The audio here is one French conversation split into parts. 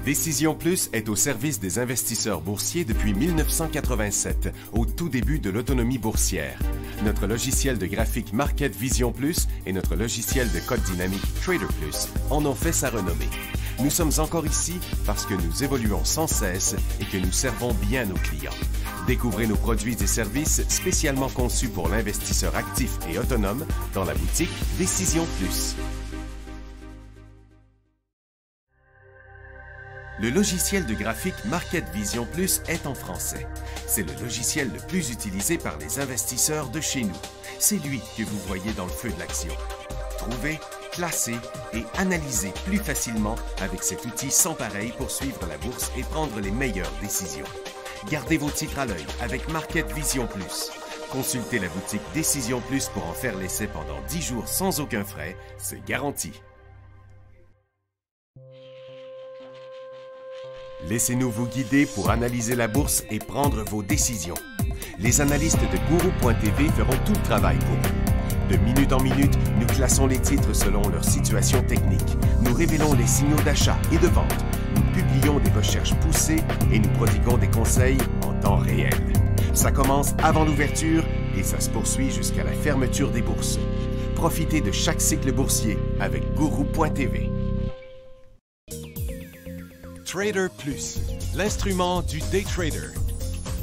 Décision Plus est au service des investisseurs boursiers depuis 1987, au tout début de l'autonomie boursière. Notre logiciel de graphique Market Vision Plus et notre logiciel de code dynamique Trader Plus en ont fait sa renommée. Nous sommes encore ici parce que nous évoluons sans cesse et que nous servons bien nos clients. Découvrez nos produits et services spécialement conçus pour l'investisseur actif et autonome dans la boutique Décision Plus. Le logiciel de graphique Market Vision Plus est en français. C'est le logiciel le plus utilisé par les investisseurs de chez nous. C'est lui que vous voyez dans le feu de l'action. Trouvez, classez et analysez plus facilement avec cet outil sans pareil pour suivre la bourse et prendre les meilleures décisions. Gardez vos titres à l'œil avec Market Vision Plus. Consultez la boutique Décision Plus pour en faire l'essai pendant 10 jours sans aucun frais, c'est garanti. Laissez-nous vous guider pour analyser la bourse et prendre vos décisions. Les analystes de Guru.tv feront tout le travail pour vous. De minute en minute, nous classons les titres selon leur situation technique. Nous révélons les signaux d'achat et de vente. Nous publions des recherches poussées et nous prodiguons des conseils en temps réel. Ça commence avant l'ouverture et ça se poursuit jusqu'à la fermeture des bourses. Profitez de chaque cycle boursier avec Guru.tv. Trader Plus, l'instrument du day trader.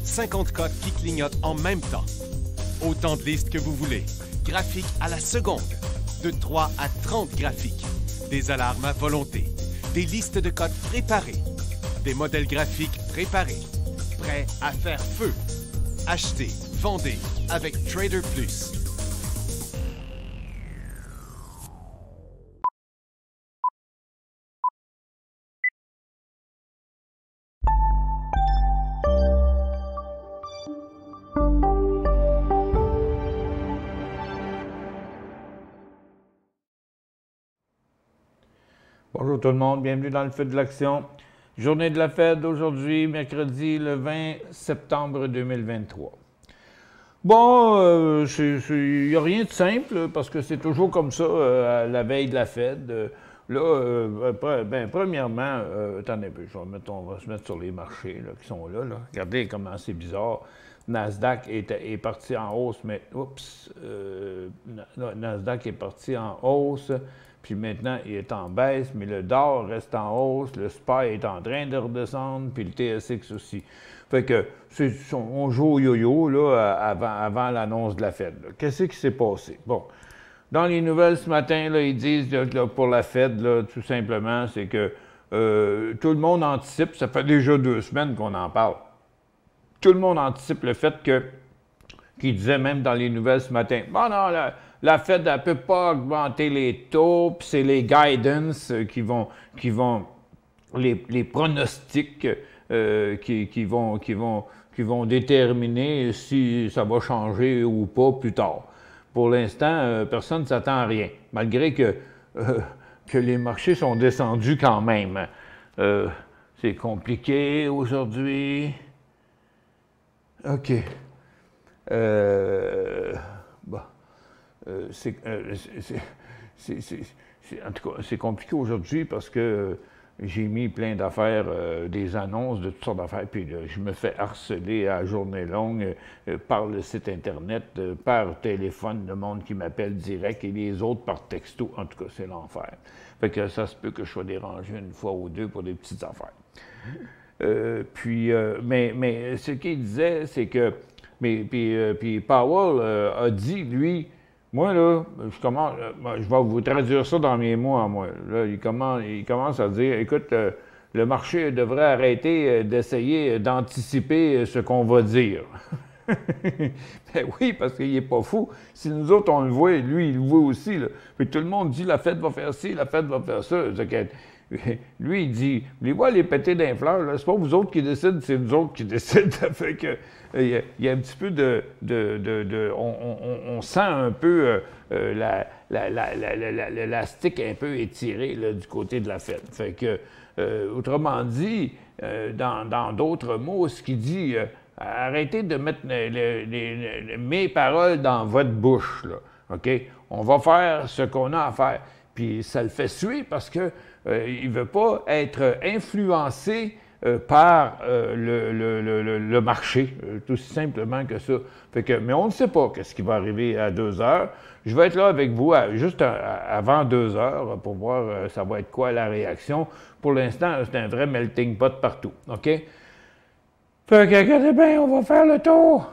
50 codes qui clignotent en même temps. Autant de listes que vous voulez. Graphiques à la seconde. De 3 à 30 graphiques. Des alarmes à volonté. Des listes de codes préparées. Des modèles graphiques préparés. Prêts à faire feu. Achetez, vendez avec Trader Plus. Bonjour tout le monde, bienvenue dans le feu de l'action. Journée de la Fed aujourd'hui, mercredi le 20 septembre 2023. Bon, il n'y a rien de simple parce que c'est toujours comme ça à la veille de la Fed. Premièrement, attendez un peu, on va se mettre sur les marchés là, qui sont là. Regardez comment c'est bizarre. Nasdaq est parti en hausse, mais Nasdaq est parti en hausse. Puis maintenant, il est en baisse, mais le DOR reste en hausse, le SPY est en train de redescendre, puis le TSX aussi. Fait que, on joue au yo-yo là, avant l'annonce de la Fed. Qu'est-ce qui s'est passé? Bon, dans les nouvelles ce matin, là, ils disent là, pour la Fed, là, tout simplement, c'est que tout le monde anticipe, ça fait déjà 2 semaines qu'on en parle, tout le monde anticipe le fait qu'ils disaient même dans les nouvelles ce matin, bon non, la Fed ne peut pas augmenter les taux, puis c'est les guidance qui vont les pronostics qui vont déterminer si ça va changer ou pas plus tard. Pour l'instant, personne ne s'attend à rien, malgré que les marchés sont descendus quand même. C'est compliqué aujourd'hui. OK. Bon. En tout cas, c'est compliqué aujourd'hui parce que j'ai mis plein d'affaires, des annonces de toutes sortes d'affaires, puis là, je me fais harceler à journée longue par le site Internet, par téléphone, le monde qui m'appelle direct et les autres par texto. En tout cas, c'est l'enfer. Fait que ça se peut que je sois dérangé une fois ou deux pour des petites affaires. Mais ce qu'il disait, c'est que puis Powell a dit, lui, moi, là, je vais vous traduire ça dans mes mots à moi. Là, il commence à dire, écoute, le marché devrait arrêter d'essayer d'anticiper ce qu'on va dire. Ben oui, parce qu'il n'est pas fou. Si nous autres, on le voit, lui, il le voit aussi. Là. Puis tout le monde dit, la Fed va faire ci, la Fed va faire ça. Lui, il dit, les voix les péter d'un fleur, c'est pas vous autres qui décident, c'est nous autres qui décident. Fait que, il y a un petit peu on sent un peu l'élastique un peu étiré là, du côté de la Fed. Fait que, autrement dit, dans d'autres mots, ce qu'il dit, arrêtez de mettre mes paroles dans votre bouche, là, OK? On va faire ce qu'on a à faire. Puis ça le fait suer parce qu'il ne veut pas être influencé par le marché, tout aussi simplement que ça. Fait que, mais on ne sait pas ce qui va arriver à 2 heures. Je vais être là avec vous juste avant 2 heures pour voir ça va être quoi la réaction. Pour l'instant, c'est un vrai melting pot partout. OK? Fait que, regardez bien, on va faire le tour.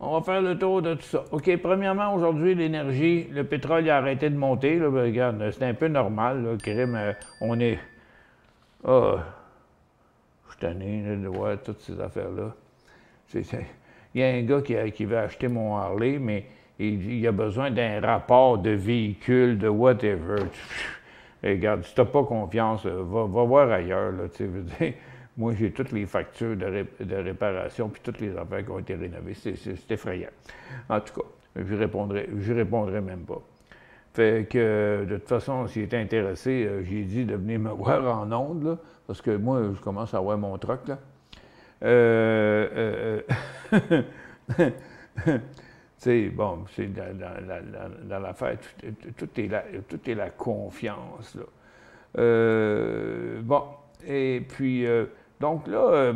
On va faire le tour de tout ça. OK, premièrement, aujourd'hui, l'énergie, le pétrole il a arrêté de monter. Là, ben, regarde, c'est un peu normal. Là, crime, on est... Ah, je suis tanné de voir toutes ces affaires-là. Il y a un gars qui veut acheter mon Harley, mais il a besoin d'un rapport de véhicule, de whatever. Et regarde, si tu n'as pas confiance, va voir ailleurs. Là, tu sais, moi, j'ai toutes les factures de réparation puis toutes les affaires qui ont été rénovées. C'est effrayant. En tout cas, je répondrai même pas. Fait que, de toute façon, s'il était intéressé, j'ai dit de venir me voir en ondes, là, parce que moi, je commence à avoir mon truck, là. Tu sais, bon, c'est dans l'affaire, tout est la confiance, là. Bon, et puis... donc là,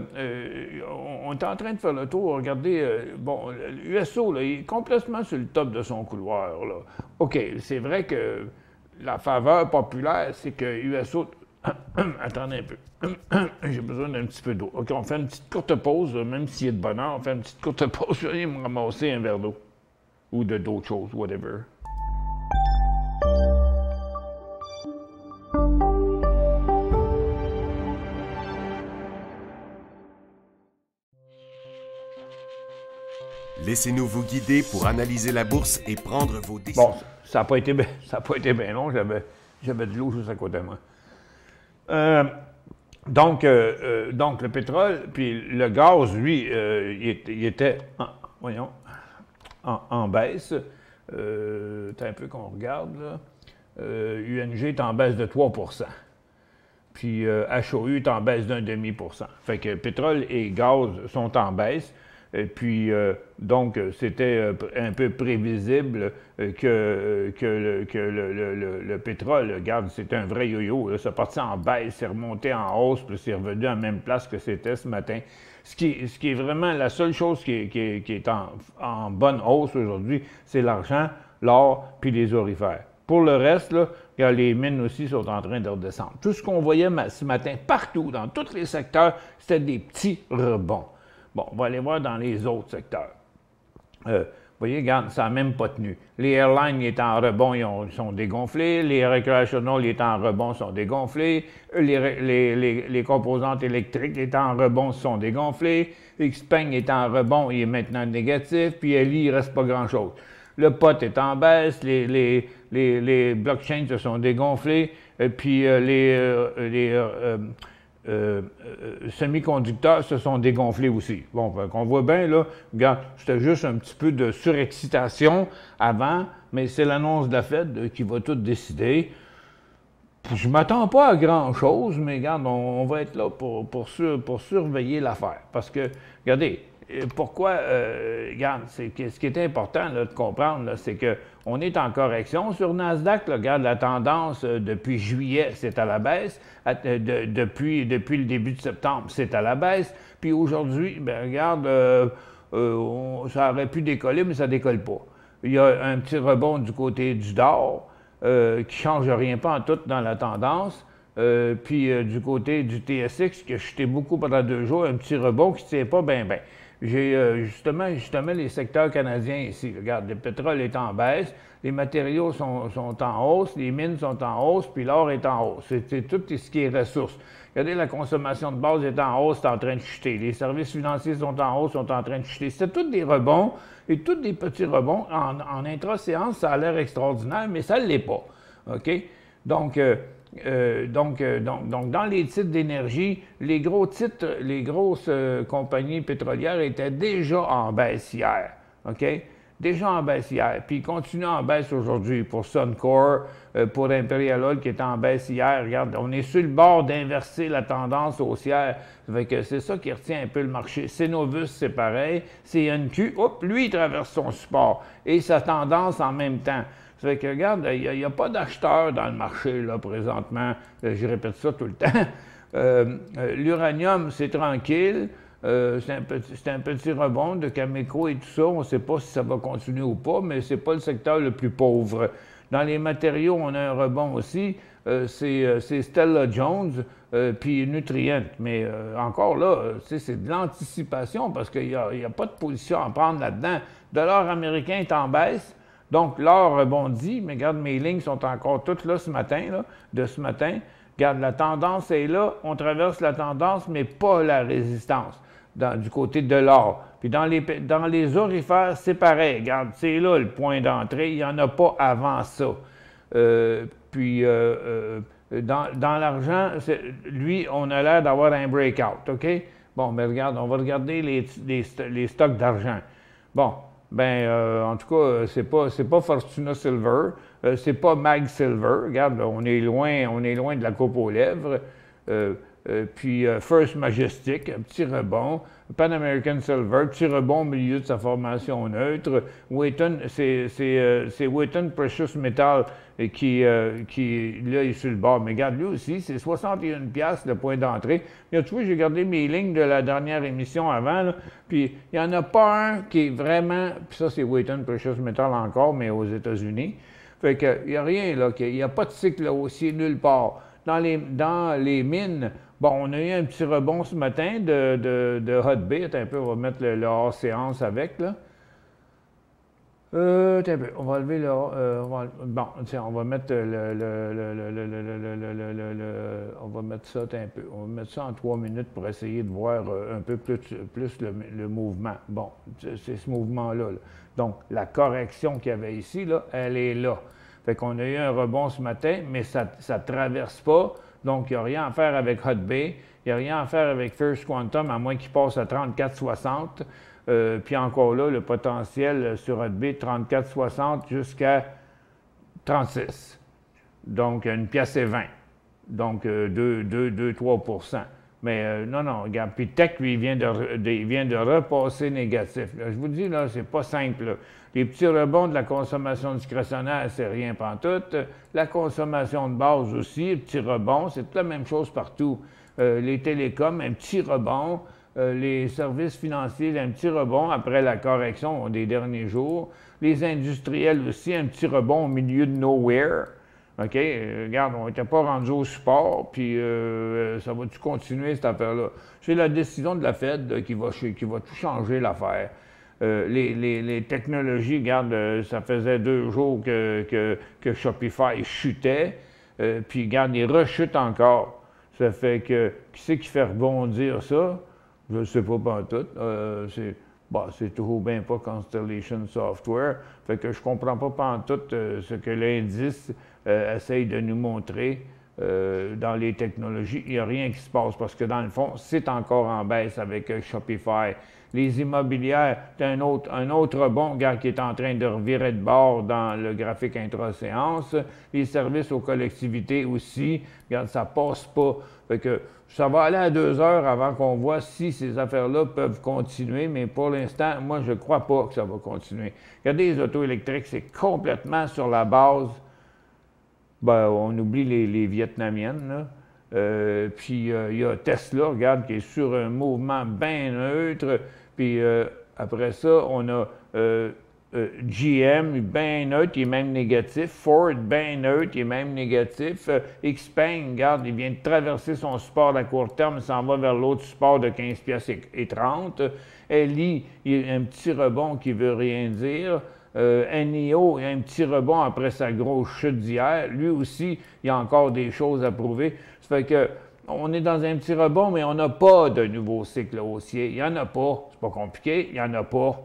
on est en train de faire le tour. Regardez, bon, l'USO, là, il est complètement sur le top de son couloir, là. OK, c'est vrai que la faveur populaire, c'est que USO... Attendez un peu. J'ai besoin d'un petit peu d'eau. OK, on fait une petite courte pause, même s'il est de bonne heure, on fait une petite courte pause. Je vais aller me ramasser un verre d'eau. Ou d'autres choses, whatever. Laissez-nous vous guider pour analyser la bourse et prendre vos décisions. Bon, ça n'a pas été bien long. J'avais de l'eau juste à côté de moi. Donc, le pétrole, puis le gaz, lui, il était, en baisse. C'est un peu qu'on regarde, là. UNG est en baisse de 3 %. Puis HOU est en baisse d'1,5 %. Fait que pétrole et gaz sont en baisse. Et puis, donc, c'était un peu prévisible que le pétrole, regarde, c'est un vrai yo-yo. C'est parti en baisse, c'est remonté en hausse, puis c'est revenu à la même place que c'était ce matin. Ce qui est vraiment la seule chose qui est en bonne hausse aujourd'hui, c'est l'argent, l'or, puis les orifères. Pour le reste, là, les mines aussi sont en train de redescendre. Tout ce qu'on voyait ce matin, partout, dans tous les secteurs, c'était des petits rebonds. Bon, on va aller voir dans les autres secteurs. Vous voyez, regarde, ça n'a même pas tenu. Les airlines, ils étaient en rebond, ils sont dégonflés. Les recreational, ils étaient en rebond, sont dégonflés. Les composantes électriques étaient en rebond, sont dégonflés. Xpeng est en rebond, il est maintenant négatif. Puis Ali, il ne reste pas grand-chose. Le pot est en baisse, les blockchains se sont dégonflés. Et puis semi-conducteurs se sont dégonflés aussi. Bon, qu'on voit bien, là, regarde, c'était juste un petit peu de surexcitation avant, mais c'est l'annonce de la Fed qui va tout décider. Je ne m'attends pas à grand-chose, mais regarde, on va être là pour surveiller l'affaire. Parce que, regardez, pourquoi, regarde, ce qui est important là, de comprendre, c'est qu'on est en correction sur Nasdaq. Là, regarde, la tendance depuis juillet, c'est à la baisse. Depuis le début de septembre, c'est à la baisse. Puis aujourd'hui, ben, regarde, ça aurait pu décoller, mais ça ne décolle pas. Il y a un petit rebond du côté du d'or qui ne change rien pas en tout dans la tendance. Puis du côté du TSX, qui a chuté beaucoup pendant 2 jours, un petit rebond qui ne tient pas bien. J'ai justement les secteurs canadiens ici. Regarde, le pétrole est en baisse, les matériaux sont en hausse, les mines sont en hausse, puis l'or est en hausse. C'est tout ce qui est ressources. Regardez, la consommation de base est en hausse, c'est en train de chuter. Les services financiers sont en hausse, sont en train de chuter. C'est tous des rebonds, et tous des petits rebonds. En intra-séance, ça a l'air extraordinaire, mais ça ne l'est pas. OK? Donc, dans les titres d'énergie, les gros titres, les grosses compagnies pétrolières étaient déjà en baisse hier. OK? Déjà en baisse hier. Puis ils continuent en baisse aujourd'hui pour Suncor, pour Imperial Oil qui est en baisse hier. Regarde, on est sur le bord d'inverser la tendance haussière. Fait que c'est ça qui retient un peu le marché. Cenovus, c'est pareil. CNQ, hop, lui, il traverse son support. Et sa tendance en même temps. Ça fait que, regarde, il n'y a pas d'acheteurs dans le marché, là, présentement. Je répète ça tout le temps. L'uranium, c'est tranquille. C'est un petit rebond de Cameco et tout ça. On ne sait pas si ça va continuer ou pas, mais ce n'est pas le secteur le plus pauvre. Dans les matériaux, on a un rebond aussi. C'est Stella Jones, puis Nutrient. Mais encore là, c'est de l'anticipation parce qu'il n'y a pas de position à prendre là-dedans. Le dollar américain est en baisse, donc l'or rebondit. Mais regarde, mes lignes sont encore toutes là ce matin, de ce matin. Regarde, la tendance est là. On traverse la tendance, mais pas la résistance du côté de l'or. Puis dans les orifères, c'est pareil. Regarde, c'est là le point d'entrée. Il n'y en a pas avant ça. Dans l'argent, lui, on a l'air d'avoir un breakout, OK? Bon, mais regarde, on va regarder les stocks d'argent. Bon, en tout cas, c'est pas Fortuna Silver, c'est pas Mag Silver. Regarde, on est loin de la coupe aux lèvres. Puis First Majestic, un petit rebond. Pan American Silver, petit rebond au milieu de sa formation neutre. Wheaton, c'est Wheaton Precious Metal qui là, est sur le bord. Mais regarde, lui aussi, c'est 61$ le point d'entrée. Tu vois, j'ai gardé mes lignes de la dernière émission avant, là, puis il n'y en a pas un qui est vraiment... Puis ça, c'est Wheaton Precious Metal encore, mais aux États-Unis. Fait qu'il n'y a rien, là, il n'y a pas de cycle haussier nulle part. Dans les mines, bon, on a eu un petit rebond ce matin de Hot Bay. Attends un peu, on va mettre le hors séance avec, là. Attends un peu, on va lever le... bon, tiens, on va mettre on va mettre ça, attends un peu. On va mettre ça en 3 minutes pour essayer de voir un peu plus le mouvement. Bon, c'est ce mouvement-là. Là. Donc, la correction qu'il y avait ici, là, elle est là. Fait qu'on a eu un rebond ce matin, mais ça ne traverse pas. Donc, il n'y a rien à faire avec Hot Bay. Il n'y a rien à faire avec First Quantum, à moins qu'il passe à 34,60. Puis encore là, le potentiel sur Hot Bay, 34,60 jusqu'à 36. Donc, une pièce et 20. Donc, 2-3 %. Mais non, regarde. Puis Tech, lui, il vient de repasser négatif. Là, je vous dis, là, c'est pas simple. Là. Les petits rebonds de la consommation discrétionnaire, c'est rien pantoute. La consommation de base aussi, petit rebond, c'est toute la même chose partout. Les télécoms, un petit rebond. Les services financiers, un petit rebond après la correction des derniers jours. Les industriels aussi, un petit rebond au milieu de nowhere. OK? Regarde, on n'était pas rendu au support, puis ça va-tu continuer, cette affaire-là? C'est la décision de la Fed qui va tout changer l'affaire. Les technologies, regarde, ça faisait 2 jours que Shopify chutait, puis regarde, il rechute encore. Ça fait que, qui c'est qui fait rebondir ça? Je ne sais pas tout. C'est toujours bien pas Constellation Software. Fait que je ne comprends pas pantoute ce que l'indice essaye de nous montrer dans les technologies. Il n'y a rien qui se passe parce que dans le fond, c'est encore en baisse avec Shopify. Les immobilières, c'est un autre rebond, regarde, qui est en train de revirer de bord dans le graphique intra-séance. Les services aux collectivités aussi, regarde, ça passe pas. Fait que ça va aller à 2 heures avant qu'on voit si ces affaires-là peuvent continuer, mais pour l'instant, moi, je ne crois pas que ça va continuer. Regardez, les autos électriques, c'est complètement sur la base. On oublie les Vietnamiennes, là. Puis il y a Tesla, regarde, qui est sur un mouvement bien neutre. Puis après ça, on a GM, bien neutre, il est même négatif. Ford, bien neutre, il est même négatif. Xpeng, regarde, il vient de traverser son support à court terme, il s'en va vers l'autre support de 15,30 $. LI, il y a un petit rebond qui ne veut rien dire. NIO, il y a un petit rebond après sa grosse chute d'hier. Lui aussi, il y a encore des choses à prouver. Ça fait que on est dans un petit rebond, mais on n'a pas de nouveau cycle haussier. Il n'y en a pas. C'est pas compliqué, il n'y en a pas.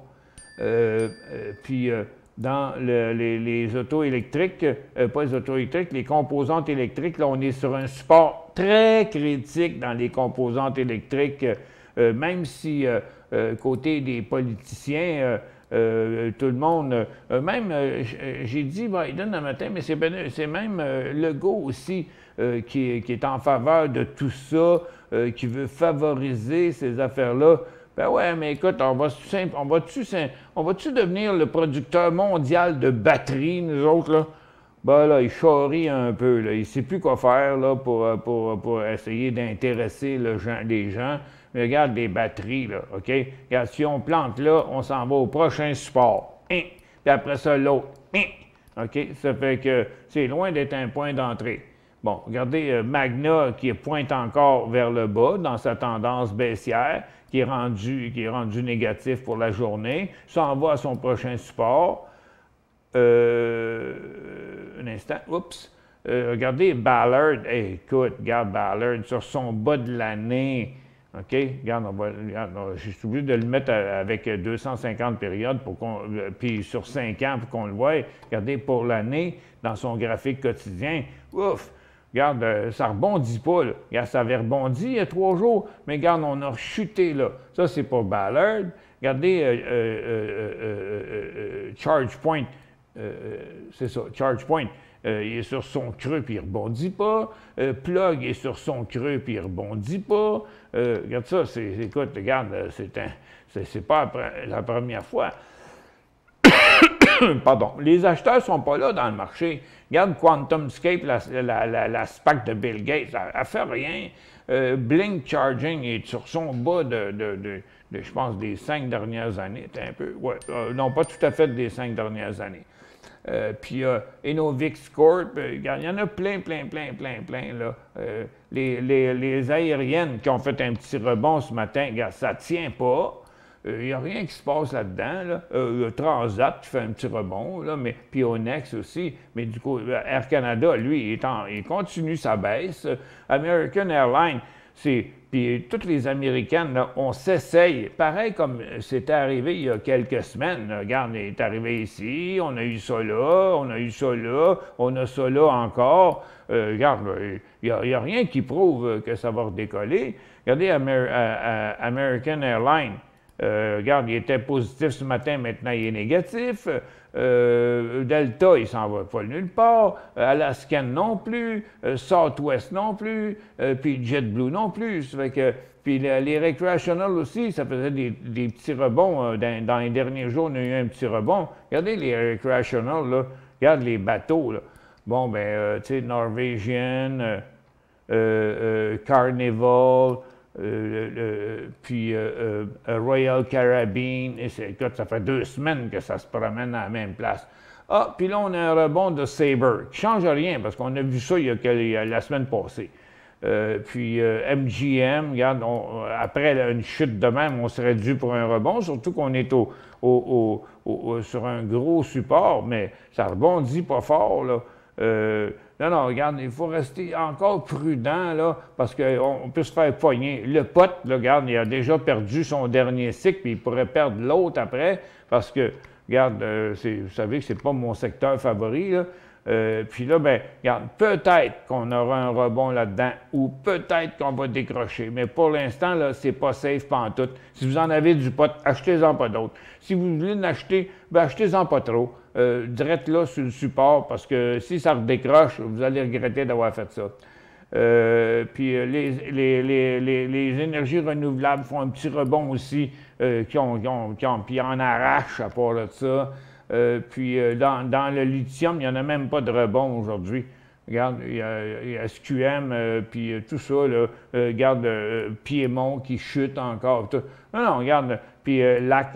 Puis dans les autos électriques, pas les autos électriques, les composantes électriques, là, on est sur un support très critique dans les composantes électriques, même si côté des politiciens, tout le monde, j'ai dit Biden un matin, mais c'est même Legault aussi qui est en faveur de tout ça, qui veut favoriser ces affaires-là. Ben ouais, mais écoute, on va-tu devenir le producteur mondial de batteries, nous autres, là? Ben là, il charrie un peu, là. Il ne sait plus quoi faire, là, pour essayer d'intéresser les gens. Mais regarde les batteries, là, OK? Regarde, si on plante là, on s'en va au prochain support. Hein? Puis après ça, l'autre. Hein? OK? Ça fait que c'est loin d'être un point d'entrée. Bon, regardez Magna qui pointe encore vers le bas dans sa tendance baissière, qui est rendu négatif pour la journée, s'en va à son prochain support. Un instant, oups. Regardez Ballard. Hey, écoute, regarde Ballard sur son bas de l'année. OK? Regarde, je suis obligé de le mettre avec 250 périodes puis sur 5 ans pour qu'on le voie. Regardez, pour l'année, dans son graphique quotidien, ouf! Regarde, ça ne rebondit pas, là. Regarde, ça avait rebondi il y a 3 jours, mais regarde, on a chuté, là. Ça, c'est pour Ballard. Regardez ChargePoint. C'est ça, ChargePoint. Il est sur son creux, puis il ne rebondit pas. Plug est sur son creux, puis il ne rebondit pas. Regarde ça, écoute, regarde, c'est pas la première fois. Pardon. Les acheteurs ne sont pas là dans le marché. Regarde QuantumScape, la SPAC de Bill Gates, elle ne fait rien. Blink Charging est sur son bas je pense, des 5 dernières années. Un peu, ouais, non, pas tout à fait des 5 dernières années. Puis Enovix Corp, il y en a plein, là. Les aériennes qui ont fait un petit rebond ce matin, regarde, ça ne tient pas. Il n'y a rien qui se passe là-dedans. Là. Le Transat qui fait un petit rebond, là, puis Onex aussi. Mais du coup, Air Canada, lui, il continue sa baisse. American Airlines, puis toutes les Américaines, là, on s'essaye. Pareil comme c'était arrivé il y a quelques semaines. Là. Regarde, il est arrivé ici, on a eu ça là, on a eu ça là, on a ça là encore. Regarde, il n'y a rien qui prouve que ça va redécoller. Regardez American Airlines. Regarde, il était positif ce matin, maintenant il est négatif. Delta, il s'en va pas nulle part. Alaskan non plus. Southwest non plus. Puis JetBlue non plus. Ça fait que, puis les recreational aussi, ça faisait des petits rebonds. Dans les derniers jours, on a eu un petit rebond. Regardez les recreational, là. Regarde les bateaux, là. Bon, ben, tu sais, Norwegian, Carnival, puis Royal Caribbean, écoute, ça fait 2 semaines que ça se promène à la même place. Ah, puis là, on a un rebond de Sabre, qui ne change rien, parce qu'on a vu ça il y a la semaine passée. Puis MGM, regarde, après une chute de même, on serait dû pour un rebond, surtout qu'on est sur un gros support, mais ça rebondit pas fort, là. Non, regarde, il faut rester encore prudent, là, parce qu'on peut se faire poigner. Le pote, là, regarde, il a déjà perdu son dernier cycle, puis il pourrait perdre l'autre après, parce que, regarde, vous savez que c'est pas mon secteur favori, là. Puis là, ben, regarde, peut-être qu'on aura un rebond là-dedans, ou peut-être qu'on va décrocher, mais pour l'instant, là, c'est pas safe pantoute. Si vous en avez du pot, achetez-en pas d'autres. Si vous voulez en acheter, ben, achetez-en pas trop. Direct là sur le support, parce que si ça redécroche, vous allez regretter d'avoir fait ça. Puis les énergies renouvelables font un petit rebond aussi, puis en arrachent à part de ça. Puis dans le lithium, il n'y en a même pas de rebond aujourd'hui. Regarde, il y a SQM, puis tout ça, là. Regarde, Piémont qui chute encore. Tout. Non, regarde, puis Lac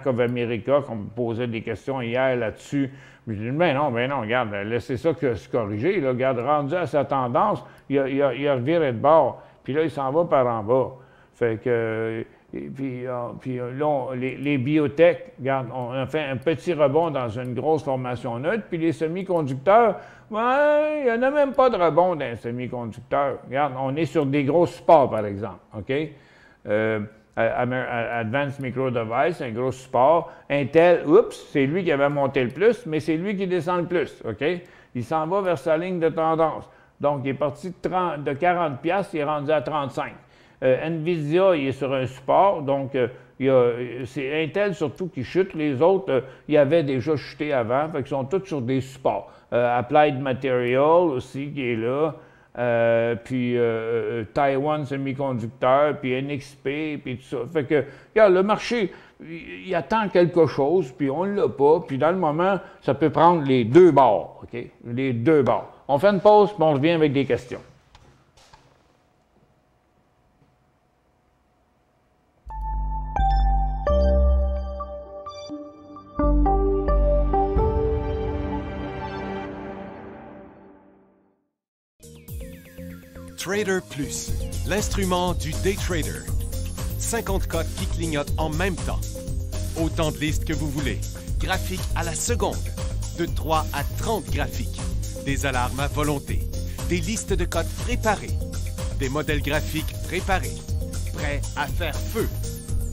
of America, qu'on me posait des questions hier là-dessus. Je dis, ben non, regarde, laissez ça se corriger. Là. Regarde, rendu à sa tendance, il a reviré de bord. Puis là, il s'en va par en bas. Fait que... puis là, les biotech, regarde, on a fait un petit rebond dans une grosse formation neutre, puis les semi-conducteurs, ouais, il n'y en a même pas de rebond dans les semi-conducteurs. Regarde, on est sur des gros supports, par exemple, OK? Advanced Micro Device, un gros support. Intel, oups, c'est lui qui avait monté le plus, mais c'est lui qui descend le plus, OK? Il s'en va vers sa ligne de tendance. Donc, il est parti de 40$, il est rendu à 35$. NVIDIA, il est sur un support, donc c'est Intel surtout qui chute. Les autres, ils avaient déjà chuté avant, fait qu'ils sont tous sur des supports. Applied Material aussi qui est là. puis Taiwan Semiconducteur, puis NXP, puis tout ça. Fait que, regarde, le marché, il attend quelque chose, puis on ne l'a pas, puis dans le moment, ça peut prendre les deux bords, OK? Les deux bords. On fait une pause, puis on revient avec des questions. Trader Plus, l'instrument du day trader. 50 cotes qui clignotent en même temps. Autant de listes que vous voulez. Graphiques à la seconde. De 3 à 30 graphiques. Des alarmes à volonté. Des listes de cotes préparées. Des modèles graphiques préparés. Prêts à faire feu.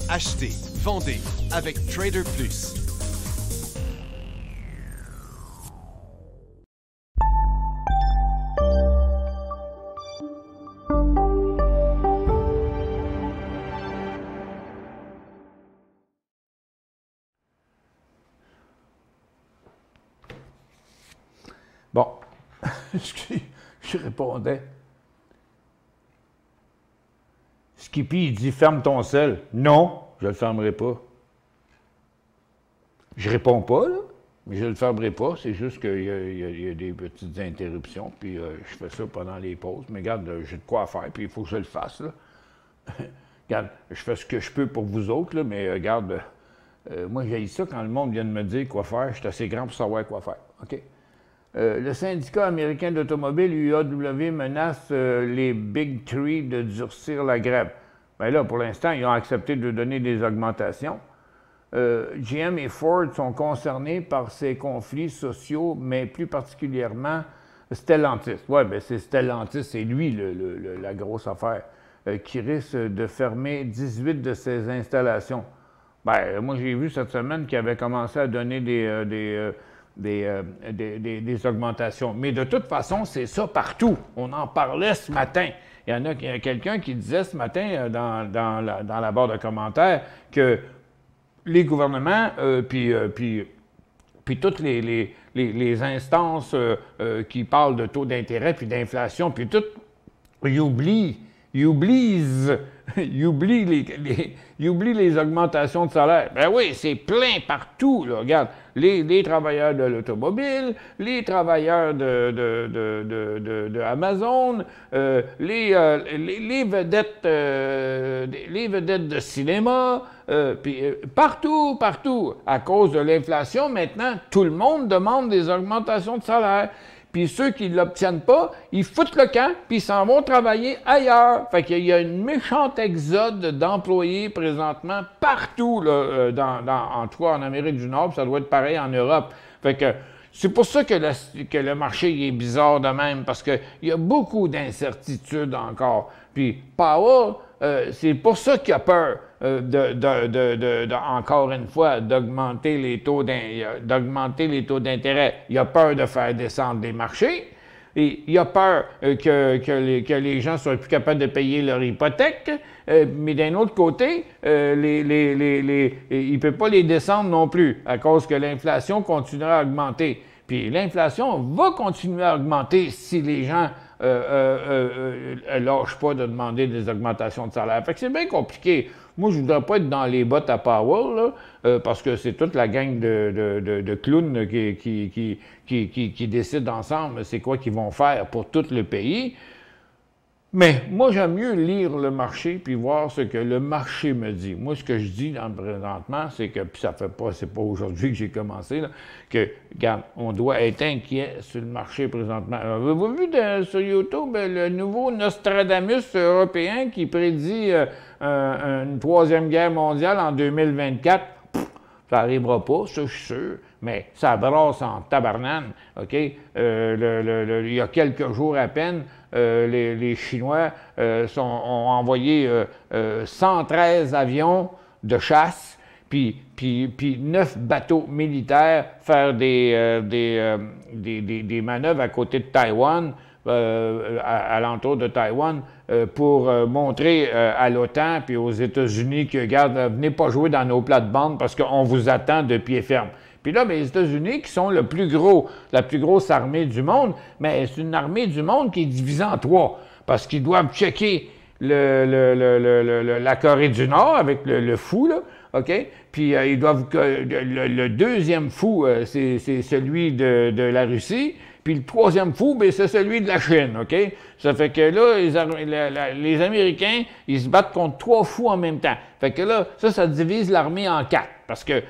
Achetez, vendez avec Trader Plus. Bon, je répondais. Skippy, il dit « Ferme ton sel ». Non, je ne le fermerai pas. Je réponds pas, là, mais je ne le fermerai pas. C'est juste qu'il y a des petites interruptions, puis je fais ça pendant les pauses. Mais regarde, j'ai de quoi faire, puis il faut que je le fasse, là. Regarde, je fais ce que je peux pour vous autres, là, mais regarde, moi, j'ai ça quand le monde vient de me dire quoi faire. Je suis assez grand pour savoir quoi faire, OK? Le syndicat américain d'automobile, UAW, menace les Big Three de durcir la grève. Bien là, pour l'instant, ils ont accepté de donner des augmentations. GM et Ford sont concernés par ces conflits sociaux, mais plus particulièrement Stellantis. Oui, bien c'est Stellantis, c'est lui la grosse affaire, qui risque de fermer 18 de ses installations. Bien, moi, j'ai vu cette semaine qu'ils avaient commencé à donner des augmentations. Mais de toute façon, c'est ça partout. On en parlait ce matin. Il y a quelqu'un qui disait ce matin dans la barre de commentaires que les gouvernements, puis toutes les instances qui parlent de taux d'intérêt, puis d'inflation, puis tout, ils oublient les augmentations de salaire. Ben oui, c'est plein partout, là. Regarde, les travailleurs de l'automobile, les travailleurs de Amazon, les vedettes de cinéma, puis partout, à cause de l'inflation, maintenant, tout le monde demande des augmentations de salaire. Puis ceux qui ne l'obtiennent pas, ils foutent le camp, puis ils s'en vont travailler ailleurs. Fait qu'il y a une méchante exode d'employés présentement partout, là, en tout cas en Amérique du Nord, puis ça doit être pareil en Europe. Fait que c'est pour ça que le marché est bizarre de même, parce qu'il y a beaucoup d'incertitudes encore. Puis Powell, c'est pour ça qu'il a peur encore une fois, d'augmenter les taux d'intérêt. Il a peur de faire descendre les marchés. Et il a peur que les gens soient plus capables de payer leur hypothèque. Mais d'un autre côté, il ne peut pas les descendre non plus à cause que l'inflation continuera à augmenter. Puis l'inflation va continuer à augmenter si les gens lâchent pas de demander des augmentations de salaire. Fait que c'est bien compliqué. Moi, je ne voudrais pas être dans les bottes à Powell, là, parce que c'est toute la gang de clowns qui décident ensemble c'est quoi qu'ils vont faire pour tout le pays. Mais moi, j'aime mieux lire le marché puis voir ce que le marché me dit. Moi, ce que je dis présentement, c'est que, puis ça fait pas, c'est pas aujourd'hui que j'ai commencé, là, que, regarde, on doit être inquiet sur le marché présentement. Avez-vous vu sur YouTube le nouveau Nostradamus européen qui prédit une troisième guerre mondiale en 2024? Ça n'arrivera pas, ça, je suis sûr, mais ça brasse en tabarnane, OK? Il y a quelques jours à peine, les Chinois ont envoyé 113 avions de chasse, puis 9 bateaux militaires faire des manœuvres à côté de Taïwan alentour de Taïwan pour montrer à l'OTAN puis aux États-Unis que, regarde, venez pas jouer dans nos plates-bandes parce qu'on vous attend de pied ferme. Puis là, bien, les États-Unis, qui sont la plus grosse armée du monde, mais c'est une armée du monde qui est divisée en trois, parce qu'ils doivent checker la Corée du Nord avec le fou, là, OK? Puis ils doivent... Le deuxième fou, c'est celui de la Russie, puis le troisième fou, bien, c'est celui de la Chine, OK? Ça fait que là, les Américains, ils se battent contre trois fous en même temps. Fait que là, ça divise l'armée en quatre, parce que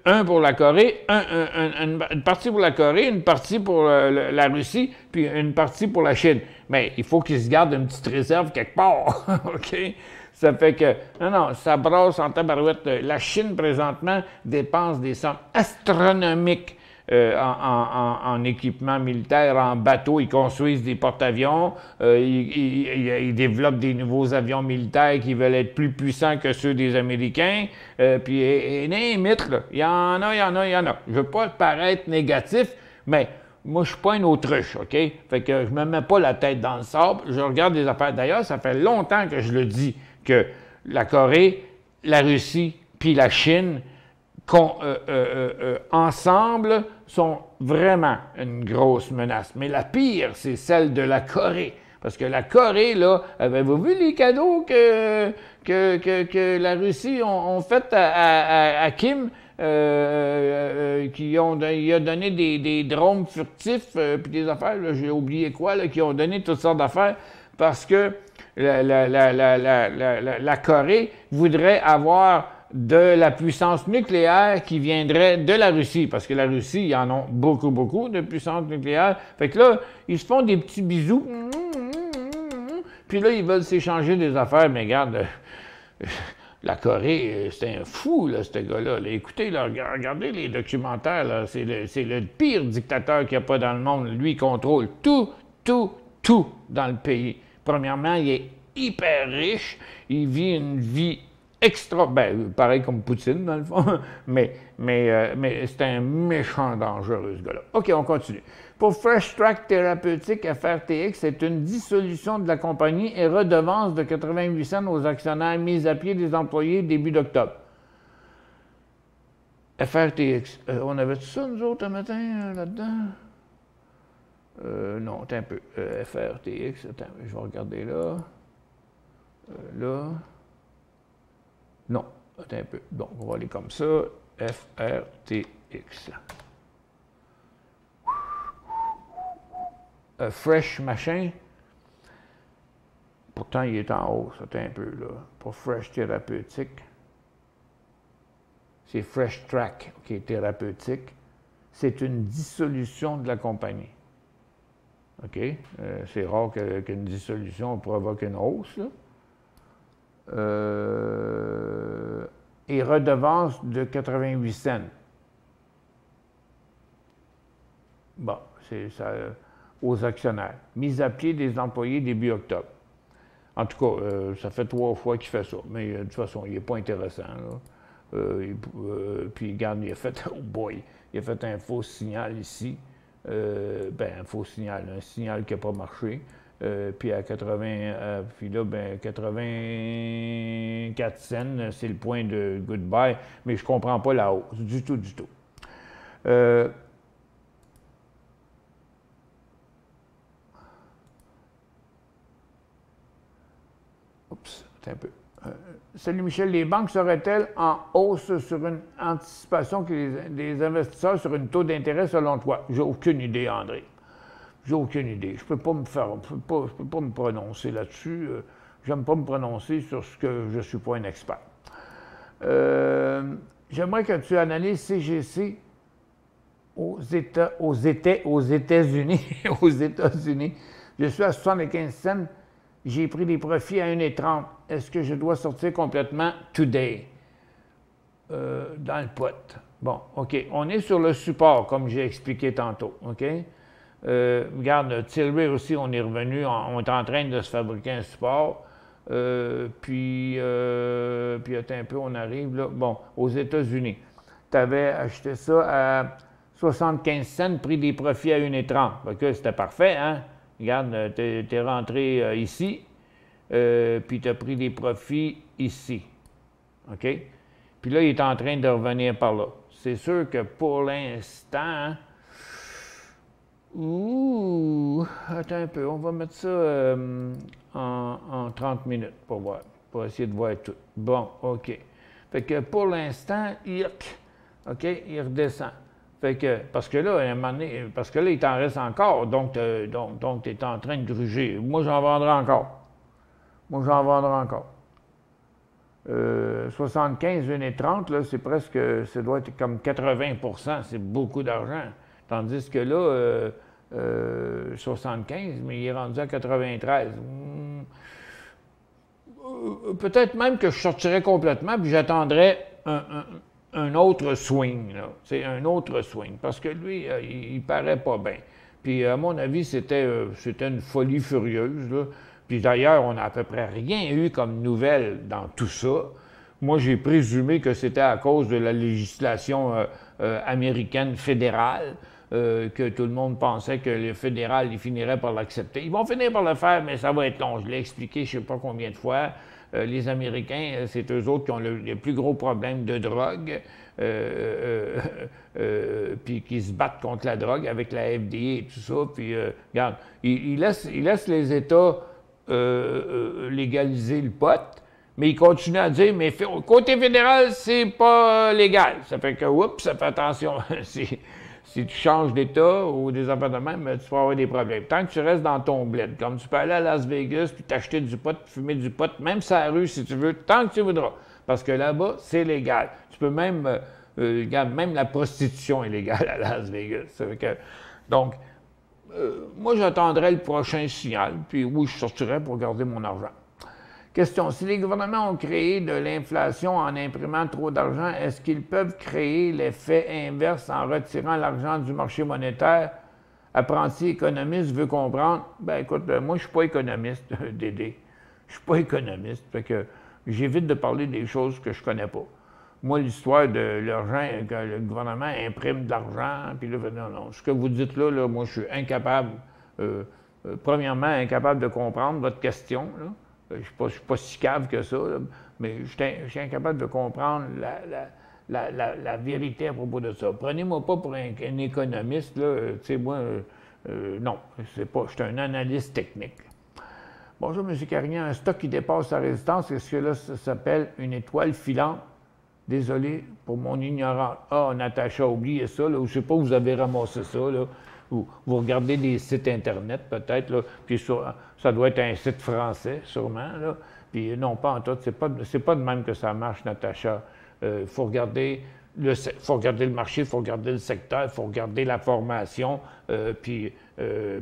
un pour la Corée, une partie pour la Corée, une partie pour la Russie, puis une partie pour la Chine. Mais il faut qu'ils se gardent une petite réserve quelque part, OK? Ça fait que, non, ça brasse en tabarouette. La Chine, présentement, dépense des sommes astronomiques en équipement militaire, en bateau. Ils construisent des porte-avions, ils développent des nouveaux avions militaires qui veulent être plus puissants que ceux des Américains. Puis, limite, il y en a. Je ne veux pas paraître négatif, mais moi, je ne suis pas une autruche, OK? Fait que je ne me mets pas la tête dans le sable, je regarde les affaires. D'ailleurs, ça fait longtemps que je le dis, que la Corée, la Russie, puis la Chine, ensemble, sont vraiment une grosse menace. Mais la pire, c'est celle de la Corée. Parce que la Corée, là, avez-vous vu les cadeaux que la Russie ont fait à Kim? Il a donné des drones furtifs, puis des affaires, j'ai oublié quoi, là, qui ont donné toutes sortes d'affaires, parce que la Corée voudrait avoir de la puissance nucléaire qui viendrait de la Russie, parce que la Russie, ils en ont beaucoup, beaucoup de puissance nucléaire. Fait que là, ils se font des petits bisous, puis là, ils veulent s'échanger des affaires, mais regarde, la Corée, c'est un fou, là, ce gars-là. Là. Écoutez, là, regardez les documentaires, là, c'est le pire dictateur qu'il n'y a pas dans le monde. Lui, il contrôle tout dans le pays. Premièrement, il est hyper riche, il vit une vie pareil comme Poutine, dans le fond, mais c'est un méchant dangereux, ce gars-là. OK, on continue. Pour Fresh Track Thérapeutique FRTX, c'est une dissolution de la compagnie et redevance de 88 cents aux actionnaires mis à pied des employés début d'octobre. FRTX, on avait tout ça, nous autres, un matin, là-dedans? Non, attends un peu. FRTX, attends, je vais regarder là. Là. Non, attends un peu. Donc, on va aller comme ça. FRTX. Fresh machin. Pourtant, il est en hausse. Attends un peu, là. Pour Fresh Thérapeutique. C'est Fresh Track, OK, thérapeutique. C'est une dissolution de la compagnie. OK? C'est rare qu'une dissolution provoque une hausse, là. Et redevance de 88 cents. Bon, c'est ça aux actionnaires. Mise à pied des employés début octobre. En tout cas, ça fait 3 fois qu'il fait ça. Mais de toute façon, il n'est pas intéressant. Là. Puis, regarde, il a fait, oh boy, il a fait un faux signal ici. Un faux signal, un signal qui n'a pas marché. Puis à 84 cents, c'est le point de goodbye, mais je ne comprends pas la hausse, du tout. Oups, attends un peu. Salut Michel, les banques seraient-elles en hausse sur une anticipation des investisseurs sur un taux d'intérêt selon toi? J'ai aucune idée, André. J'ai aucune idée. Je ne peux pas me prononcer là-dessus. J'aime pas me prononcer sur ce que je ne suis pas un expert. J'aimerais que tu analyses CGC aux États-Unis. Aux États-Unis. Je suis à 75 cents. J'ai pris des profits à 1,30. Est-ce que je dois sortir complètement today? Dans le pot. Bon, OK. On est sur le support, comme j'ai expliqué tantôt. OK? Regarde, Tilray aussi, on est revenu, on est en train de se fabriquer un support. Puis attends un peu, on arrive là. Bon, aux États-Unis. Tu avais acheté ça à 75 cents, pris des profits à 1,30. Fait que c'était parfait, hein? Regarde, tu es rentré ici, puis tu as pris des profits ici. OK? Puis là, il est en train de revenir par là. C'est sûr que pour l'instant... attends un peu, on va mettre ça en 30 minutes pour voir, pour essayer de voir tout. Bon, OK. Fait que pour l'instant, OK, il redescend. Fait que, parce que là, à un moment donné, parce que là, il t'en reste encore, donc tu es en train de gruger. Moi, j'en vendrai encore. 75, 1,30, là, c'est presque, ça doit être comme 80 %, c'est beaucoup d'argent. Tandis que là, 75, mais il est rendu à 93. Peut-être même que je sortirais complètement, puis j'attendrais un autre swing, là. C'est un autre swing, parce que lui, il paraît pas bien. Puis, à mon avis, c'était une folie furieuse, là. Puis d'ailleurs, on n'a à peu près rien eu comme nouvelle dans tout ça. Moi, j'ai présumé que c'était à cause de la législation américaine fédérale, que tout le monde pensait que le fédéral, il finirait par l'accepter. Ils vont finir par le faire, mais ça va être long. Je l'ai expliqué je ne sais pas combien de fois. Les Américains, c'est eux autres qui ont le plus gros problème de drogue, puis qui se battent contre la drogue avec la FDA et tout ça. Puis, regarde, ils laissent les États légaliser le pot, mais ils continuent à dire, mais côté fédéral, c'est pas légal. Ça fait que, oups, ça fait attention. Si tu changes d'État ou des affaires de même, tu vas avoir des problèmes. Tant que tu restes dans ton bled, comme tu peux aller à Las Vegas puis t'acheter du pot, puis fumer du pot, même sur la rue si tu veux, tant que tu voudras. Parce que là-bas, c'est légal. Tu peux même, même la prostitution est légale à Las Vegas. Ça fait que, donc, moi, j'attendrai le prochain signal, puis oui, je sortirai pour garder mon argent. Question. Si les gouvernements ont créé de l'inflation en imprimant trop d'argent, est-ce qu'ils peuvent créer l'effet inverse en retirant l'argent du marché monétaire? Apprenti économiste veut comprendre. Ben écoute, moi, je ne suis pas économiste, Dédé. Je ne suis pas économiste, fait que j'évite de parler des choses que je ne connais pas. Moi, l'histoire de l'argent, que le gouvernement imprime de l'argent, puis là, non. Ce que vous dites là, moi, je suis incapable, premièrement, incapable de comprendre votre question, là. Je ne suis pas si cave que ça, là, mais je suis incapable de comprendre la vérité à propos de ça. Prenez-moi pas pour un économiste, là, tu sais, moi, non, c'est pas, je suis un analyste technique. Bonjour, M. Carignan, un stock qui dépasse sa résistance, est-ce que là, ça s'appelle une étoile filante? Désolé pour mon ignorance. Ah, Natacha, oubliez ça, là, je ne sais pas où vous avez ramassé ça, là. Vous regardez des sites Internet, peut-être, là, puis ça doit être un site français, sûrement, là. Puis non, pas en tout, c'est pas de même que ça marche, Natacha. Il faut regarder le marché, il faut regarder le secteur, il faut regarder la formation, puis le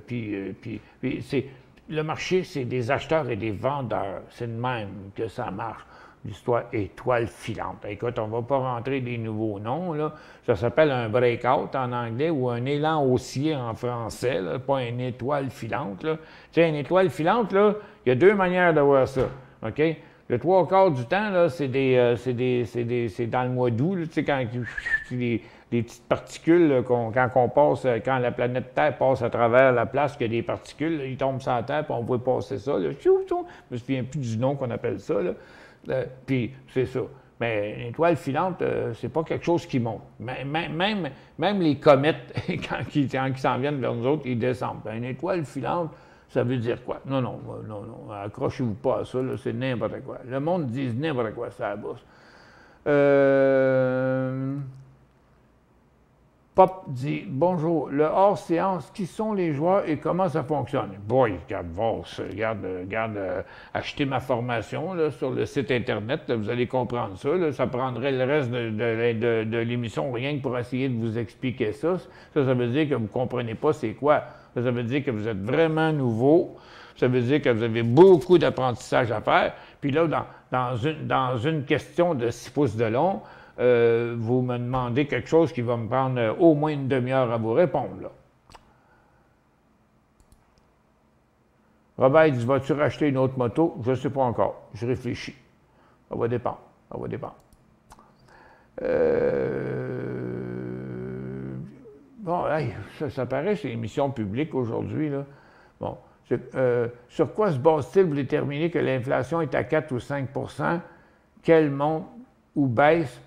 marché, c'est des acheteurs et des vendeurs. C'est de même que ça marche. L'histoire étoile filante. Écoute, on ne va pas rentrer des nouveaux noms, là. Ça s'appelle un breakout en anglais ou un élan haussier en français, là, pas une étoile filante, là. Tu sais, une étoile filante, là, il y a deux manières de voir ça, OK? Le trois quarts du temps, là, c'est dans le mois d'août, tu sais, quand c'est des petites particules, là, quand la planète Terre passe à travers la place, qu'il y a des particules, là, ils tombent sur la Terre, puis on voit passer ça, là. Je me souviens plus du nom qu'on appelle ça, là. Puis, c'est ça. Mais une étoile filante, c'est pas quelque chose qui monte. Même les comètes, quand ils s'en viennent vers nous autres, ils descendent. Une étoile filante, ça veut dire quoi? Non, accrochez-vous pas à ça, là, c'est n'importe quoi. Le monde dit n'importe quoi, ça la bourse. Pop dit « Bonjour, le hors-séance, qui sont les joueurs et comment ça fonctionne? » Boy, regarde, achetez ma formation là, sur le site Internet, là, vous allez comprendre ça. Là, ça prendrait le reste de l'émission rien que pour essayer de vous expliquer ça. Ça veut dire que vous ne comprenez pas c'est quoi. Ça veut dire que vous êtes vraiment nouveau. Ça veut dire que vous avez beaucoup d'apprentissage à faire. Puis là, dans une question de 6 pouces de long, vous me demandez quelque chose qui va me prendre au moins une demi-heure à vous répondre. Là. Robert dit, vas-tu racheter une autre moto? Je ne sais pas encore. Je réfléchis. Ça va dépendre. Bon, hey, ça paraît, c'est émission publique aujourd'hui, là. Bon. Sur quoi se base-t-il pour déterminer que l'inflation est à 4 ou 5 qu'elle monte ou baisse?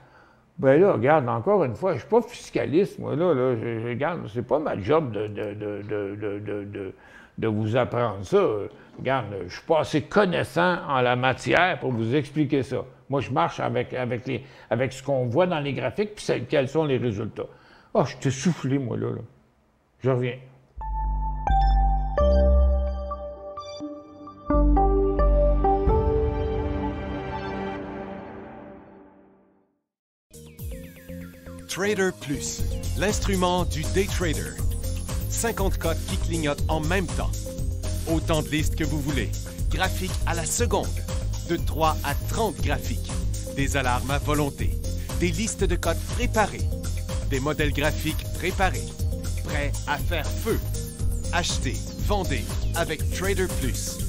Bien là, regarde, encore une fois, je ne suis pas fiscaliste, moi, là regarde, c'est pas ma job de vous apprendre ça. Regarde, je ne suis pas assez connaissant en la matière pour vous expliquer ça. Moi, je marche avec ce qu'on voit dans les graphiques, puis quels sont les résultats. Ah, je t'ai soufflé, moi, là. Je reviens. Trader Plus, l'instrument du day trader. 50 cotes qui clignotent en même temps. Autant de listes que vous voulez. Graphiques à la seconde. De 3 à 30 graphiques. Des alarmes à volonté. Des listes de cotes préparées. Des modèles graphiques préparés. Prêts à faire feu. Achetez, vendez avec Trader Plus.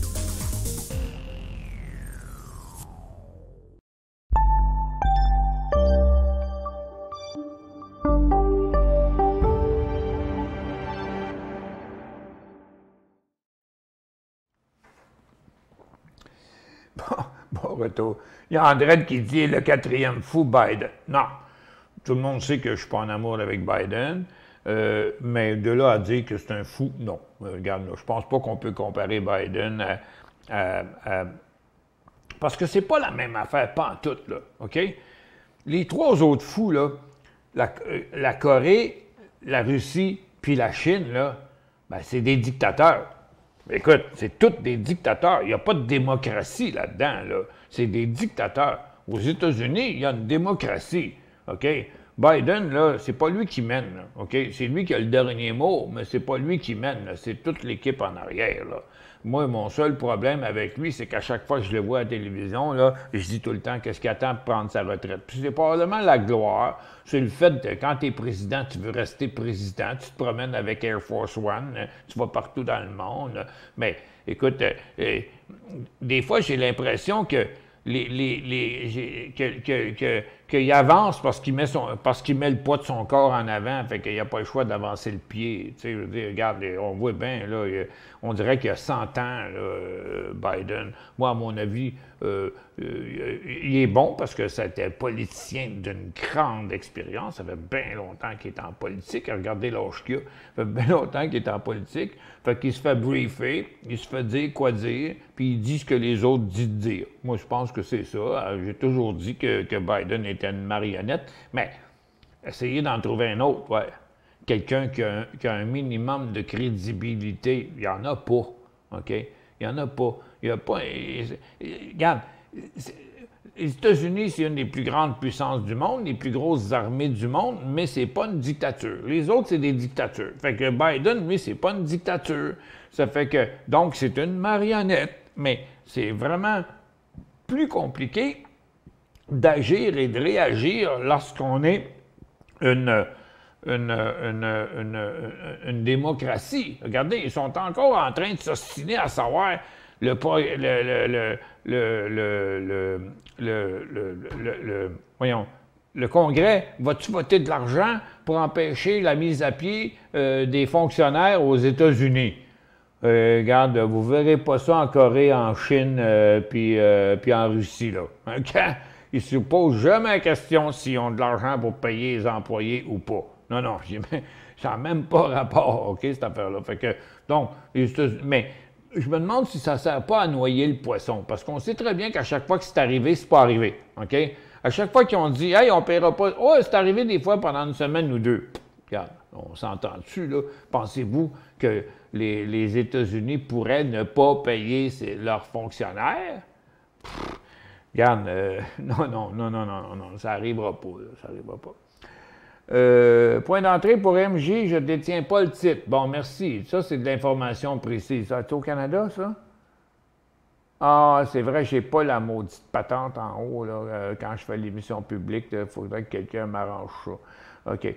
Bon retour. Il y a André qui dit le 4e fou Biden. Non. Tout le monde sait que je ne suis pas en amour avec Biden, mais de là à dire que c'est un fou, non. Regarde, là, je pense pas qu'on peut comparer Biden parce que c'est pas la même affaire, pas en tout, là. OK? Les 3 autres fous, là, la Corée, la Russie, puis la Chine, là, ben, c'est des dictateurs. Écoute, c'est tous des dictateurs. Il n'y a pas de démocratie là-dedans, là. C'est des dictateurs. Aux États-Unis, il y a une démocratie. OK? Biden, là, c'est pas lui qui mène, là, OK? C'est lui qui a le dernier mot, mais c'est pas lui qui mène, là. C'est toute l'équipe en arrière, là. Moi, mon seul problème avec lui, c'est qu'à chaque fois que je le vois à la télévision, là, je dis tout le temps qu'est-ce qu'il attend pour prendre sa retraite. Puis c'est probablement la gloire, c'est le fait que quand tu es président, tu veux rester président, tu te promènes avec Air Force One, tu vas partout dans le monde. Mais écoute, des fois, j'ai l'impression que qu'il avance parce qu'il met le poids de son corps en avant, fait qu'il n'y a pas le choix d'avancer le pied. Tu sais, je veux dire, regarde, on voit bien, là, on dirait qu'il y a 100 ans, là, Biden. Moi, à mon avis, il est bon parce que c'était un politicien d'une grande expérience. Ça fait bien longtemps qu'il est en politique. Regardez l'âge qu'il a. Ça fait bien longtemps qu'il est en politique. Fait qu'il se fait briefer, il se fait dire quoi dire, puis il dit ce que les autres disent de dire. Moi, je pense que c'est ça. J'ai toujours dit que Biden était une marionnette, mais essayez d'en trouver un autre, ouais. Quelqu'un qui a un minimum de crédibilité, il n'y en a pas, OK? Il n'y en a pas. Il n'y a pas... Regarde, les États-Unis, c'est une des plus grandes puissances du monde, les plus grosses armées du monde, mais c'est pas une dictature. Les autres, c'est des dictatures. Fait que Biden, lui, c'est pas une dictature. Ça fait que, donc, c'est une marionnette. Mais c'est vraiment plus compliqué d'agir et de réagir lorsqu'on est une démocratie. Regardez, ils sont encore en train de s'ostiner à savoir le Congrès, va-tu voter de l'argent pour empêcher la mise à pied des fonctionnaires aux États-Unis? Regarde, vous ne verrez pas ça en Corée, en Chine, puis en Russie, là. Quand ils ne se posent jamais la question s'ils ont de l'argent pour payer les employés ou pas. Non, non, ça n'a même pas rapport, OK, cette affaire-là. Fait que, donc, mais je me demande si ça ne sert pas à noyer le poisson, parce qu'on sait très bien qu'à chaque fois que c'est arrivé, c'est pas arrivé, OK? À chaque fois qu'ils ont dit « Hey, on ne paiera pas... » Oh, c'est arrivé des fois pendant une semaine ou deux. Regarde, on s'entend dessus, là. Pensez-vous que les États-Unis pourraient ne pas payer leurs fonctionnaires? Regarde, non, ça n'arrivera pas, là, ça n'arrivera pas. Point d'entrée pour MJ, je ne détiens pas le titre. Bon, merci. Ça, c'est de l'information précise. Ça, c'est au Canada, ça? Ah, c'est vrai, je n'ai pas la maudite patente en haut, là, quand je fais l'émission publique. Il faudrait que quelqu'un m'arrange ça. OK.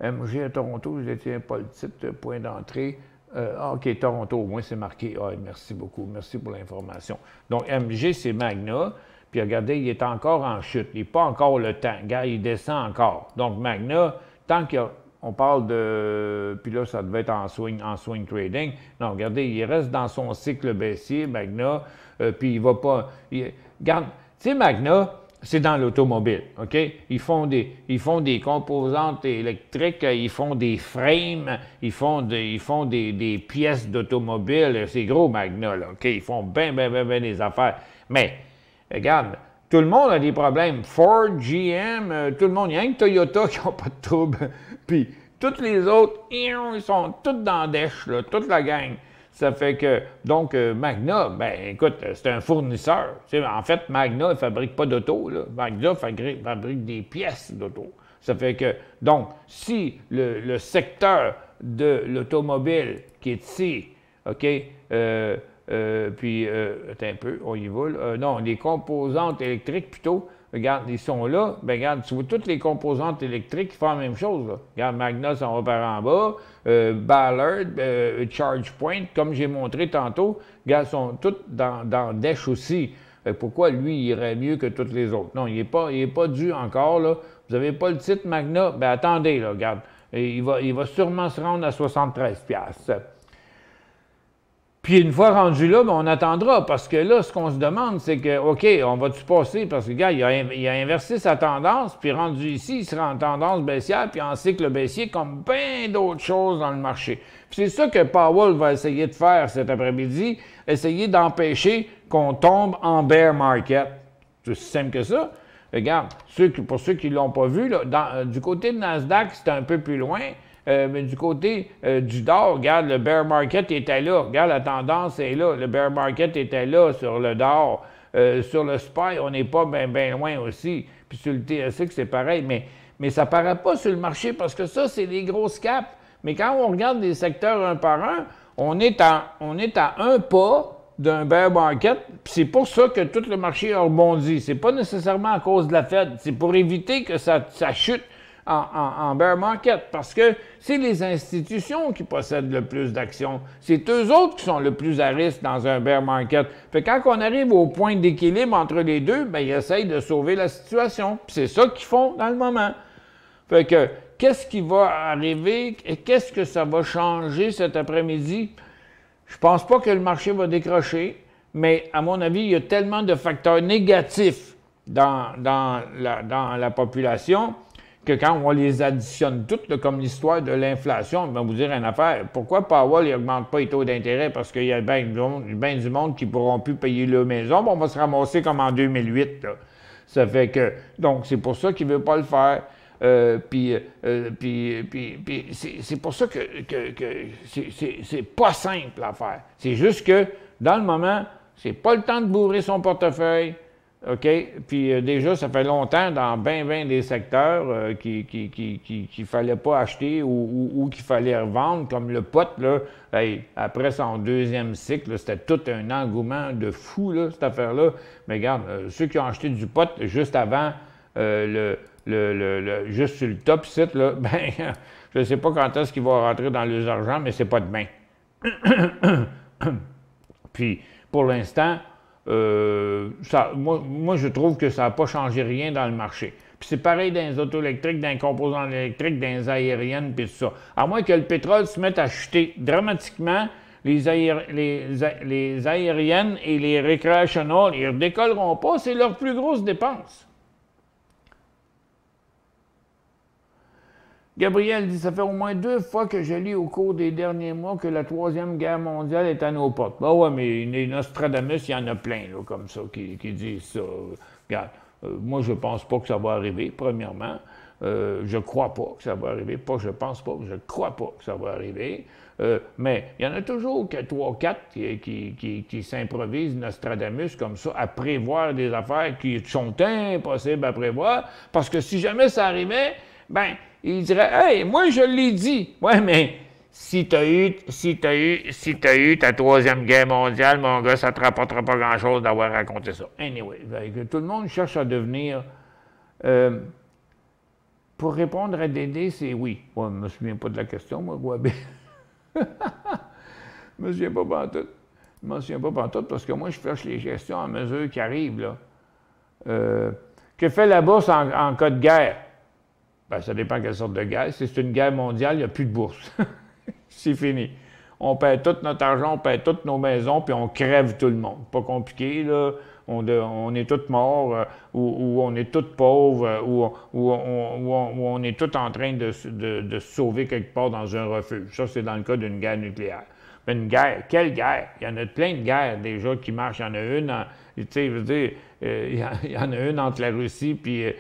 MJ à Toronto, je ne détiens pas le titre. Point d'entrée. OK, Toronto, au moins c'est marqué. Ah, merci beaucoup. Merci pour l'information. Donc, MG, c'est Magna. Puis regardez, il est encore en chute. Il n'est pas encore le temps. Regarde, il descend encore. Donc, Magna, tant qu'il y a... on parle de... Puis là, ça devait être en swing trading. Non, regardez, il reste dans son cycle baissier, Magna, puis il va pas... Regarde, tu sais, Magna, c'est dans l'automobile, OK? Ils font des composantes électriques, ils font des frames, ils font des pièces d'automobile. C'est gros, Magna, là, OK? Ils font bien des affaires. Mais, regarde, tout le monde a des problèmes. Ford, GM, tout le monde. Il y a rien que Toyota qui n'ont pas de trouble. Puis, tous les autres, ils sont tous dans dèche, là, toute la gang. Ça fait que, donc, Magna, ben écoute, c'est un fournisseur. Tu sais, en fait, Magna ne fabrique pas d'auto. Magna fabrique des pièces d'auto. Ça fait que, donc, si le secteur de l'automobile qui est ici, OK, puis, attends un peu, on y va, là. Non, les composantes électriques plutôt, regarde, ils sont là. Ben regarde, tu vois, toutes les composantes électriques qui font la même chose, là. Regarde, Magna, ça va par en bas. Ballard, ChargePoint, comme j'ai montré tantôt, regarde, sont toutes dans Dash aussi. Pourquoi lui, il irait mieux que toutes les autres? Non, il n'est pas dû encore, là. Vous n'avez pas le titre Magna? Ben attendez, là, regarde. Il va sûrement se rendre à 73$. Puis une fois rendu là, ben on attendra, parce que là, ce qu'on se demande, c'est que, OK, on va-tu passer, parce que le gars, il a inversé sa tendance, puis rendu ici, il sera en tendance baissière, puis en cycle baissier, comme bien d'autres choses dans le marché. Puis c'est ça que Powell va essayer de faire cet après-midi, essayer d'empêcher qu'on tombe en bear market. C'est aussi simple que ça. Regarde, pour ceux qui ne l'ont pas vu, là, du côté de Nasdaq, c'est un peu plus loin. Mais du côté du Dow, regarde, le bear market était là. Regarde, la tendance est là. Le bear market était là sur le Dow. Sur le SPY, on n'est pas bien loin aussi. Puis sur le TSX, c'est pareil. Mais ça ne paraît pas sur le marché parce que ça, c'est les grosses caps. Mais quand on regarde les secteurs un par un, on est à un pas d'un bear market. Puis c'est pour ça que tout le marché a rebondi. C'est pas nécessairement à cause de la Fed. C'est pour éviter que ça chute en bear market, parce que c'est les institutions qui possèdent le plus d'actions. C'est eux autres qui sont le plus à risque dans un bear market. Fait que quand on arrive au point d'équilibre entre les deux, bien, ils essayent de sauver la situation. Puis c'est ça qu'ils font dans le moment. Fait que, qu'est-ce qui va arriver et qu'est-ce que ça va changer cet après-midi? Je pense pas que le marché va décrocher, mais à mon avis, il y a tellement de facteurs négatifs dans la population que quand on les additionne toutes, là, comme l'histoire de l'inflation, on va vous dire une affaire. Pourquoi Powell n'augmente pas les taux d'intérêt? Parce qu'il y a bien du monde qui ne pourront plus payer leur maison. Bon, on va se ramasser comme en 2008. Là. Ça fait que... Donc, c'est pour ça qu'il ne veut pas le faire. C'est pour ça que c'est pas simple à faire. C'est juste que, dans le moment, c'est pas le temps de bourrer son portefeuille. OK? Puis déjà, ça fait longtemps dans bien des secteurs qu'il fallait pas acheter ou qu'il fallait revendre, comme le pot, là. Hey, après son deuxième cycle, c'était tout un engouement de fou, là, cette affaire-là. Mais regarde, ceux qui ont acheté du pot juste avant juste sur le top site, là, ben, je ne sais pas quand est-ce qu'ils vont rentrer dans leurs argent, mais c'est pas demain. Puis, pour l'instant, moi, je trouve que ça n'a pas changé rien dans le marché. Puis c'est pareil dans les autos électriques, dans les composants électriques, dans les aériennes, puis tout ça. À moins que le pétrole se mette à chuter dramatiquement, les aériennes et les recreational, ils ne décolleront pas, c'est leur plus grosse dépense. Gabriel dit, ça fait au moins 2 fois que je lis au cours des derniers mois que la Troisième Guerre mondiale est à nos portes. Ben ouais, mais les Nostradamus, il y en a plein, là, comme ça, qui disent ça. Regarde, moi, je pense pas que ça va arriver, premièrement. Je crois pas que ça va arriver. Pas je pense pas, je crois pas que ça va arriver. Mais il y en a toujours 3-4 qui s'improvisent Nostradamus comme ça, à prévoir des affaires qui sont impossibles à prévoir, parce que si jamais ça arrivait, ben il dirait « Hey, moi, je l'ai dit! » Ouais, mais si t'as eu ta Troisième Guerre mondiale, mon gars, ça te rapportera pas grand-chose d'avoir raconté ça. Anyway, tout le monde cherche à devenir... pour répondre à Dédé, c'est oui. Ouais, je me souviens pas de la question, moi, Guabé. Je me souviens pas pantoute. Je me souviens pas pantoute parce que moi, je cherche les questions à mesure qui arrivent, là. Que fait la bourse en cas de guerre? Ben, ça dépend quelle sorte de guerre. Si c'est une guerre mondiale, il n'y a plus de bourse. C'est fini. On perd tout notre argent, on perd toutes nos maisons, puis on crève tout le monde. Pas compliqué, là. On est tous morts, ou on est tous pauvres, ou on est tous en train de se sauver quelque part dans un refuge. Ça, c'est dans le cas d'une guerre nucléaire. Mais une guerre, quelle guerre? Il y en a plein de guerres déjà qui marchent. Il y en a une, tu sais, je veux dire, il y en a une entre la Russie puis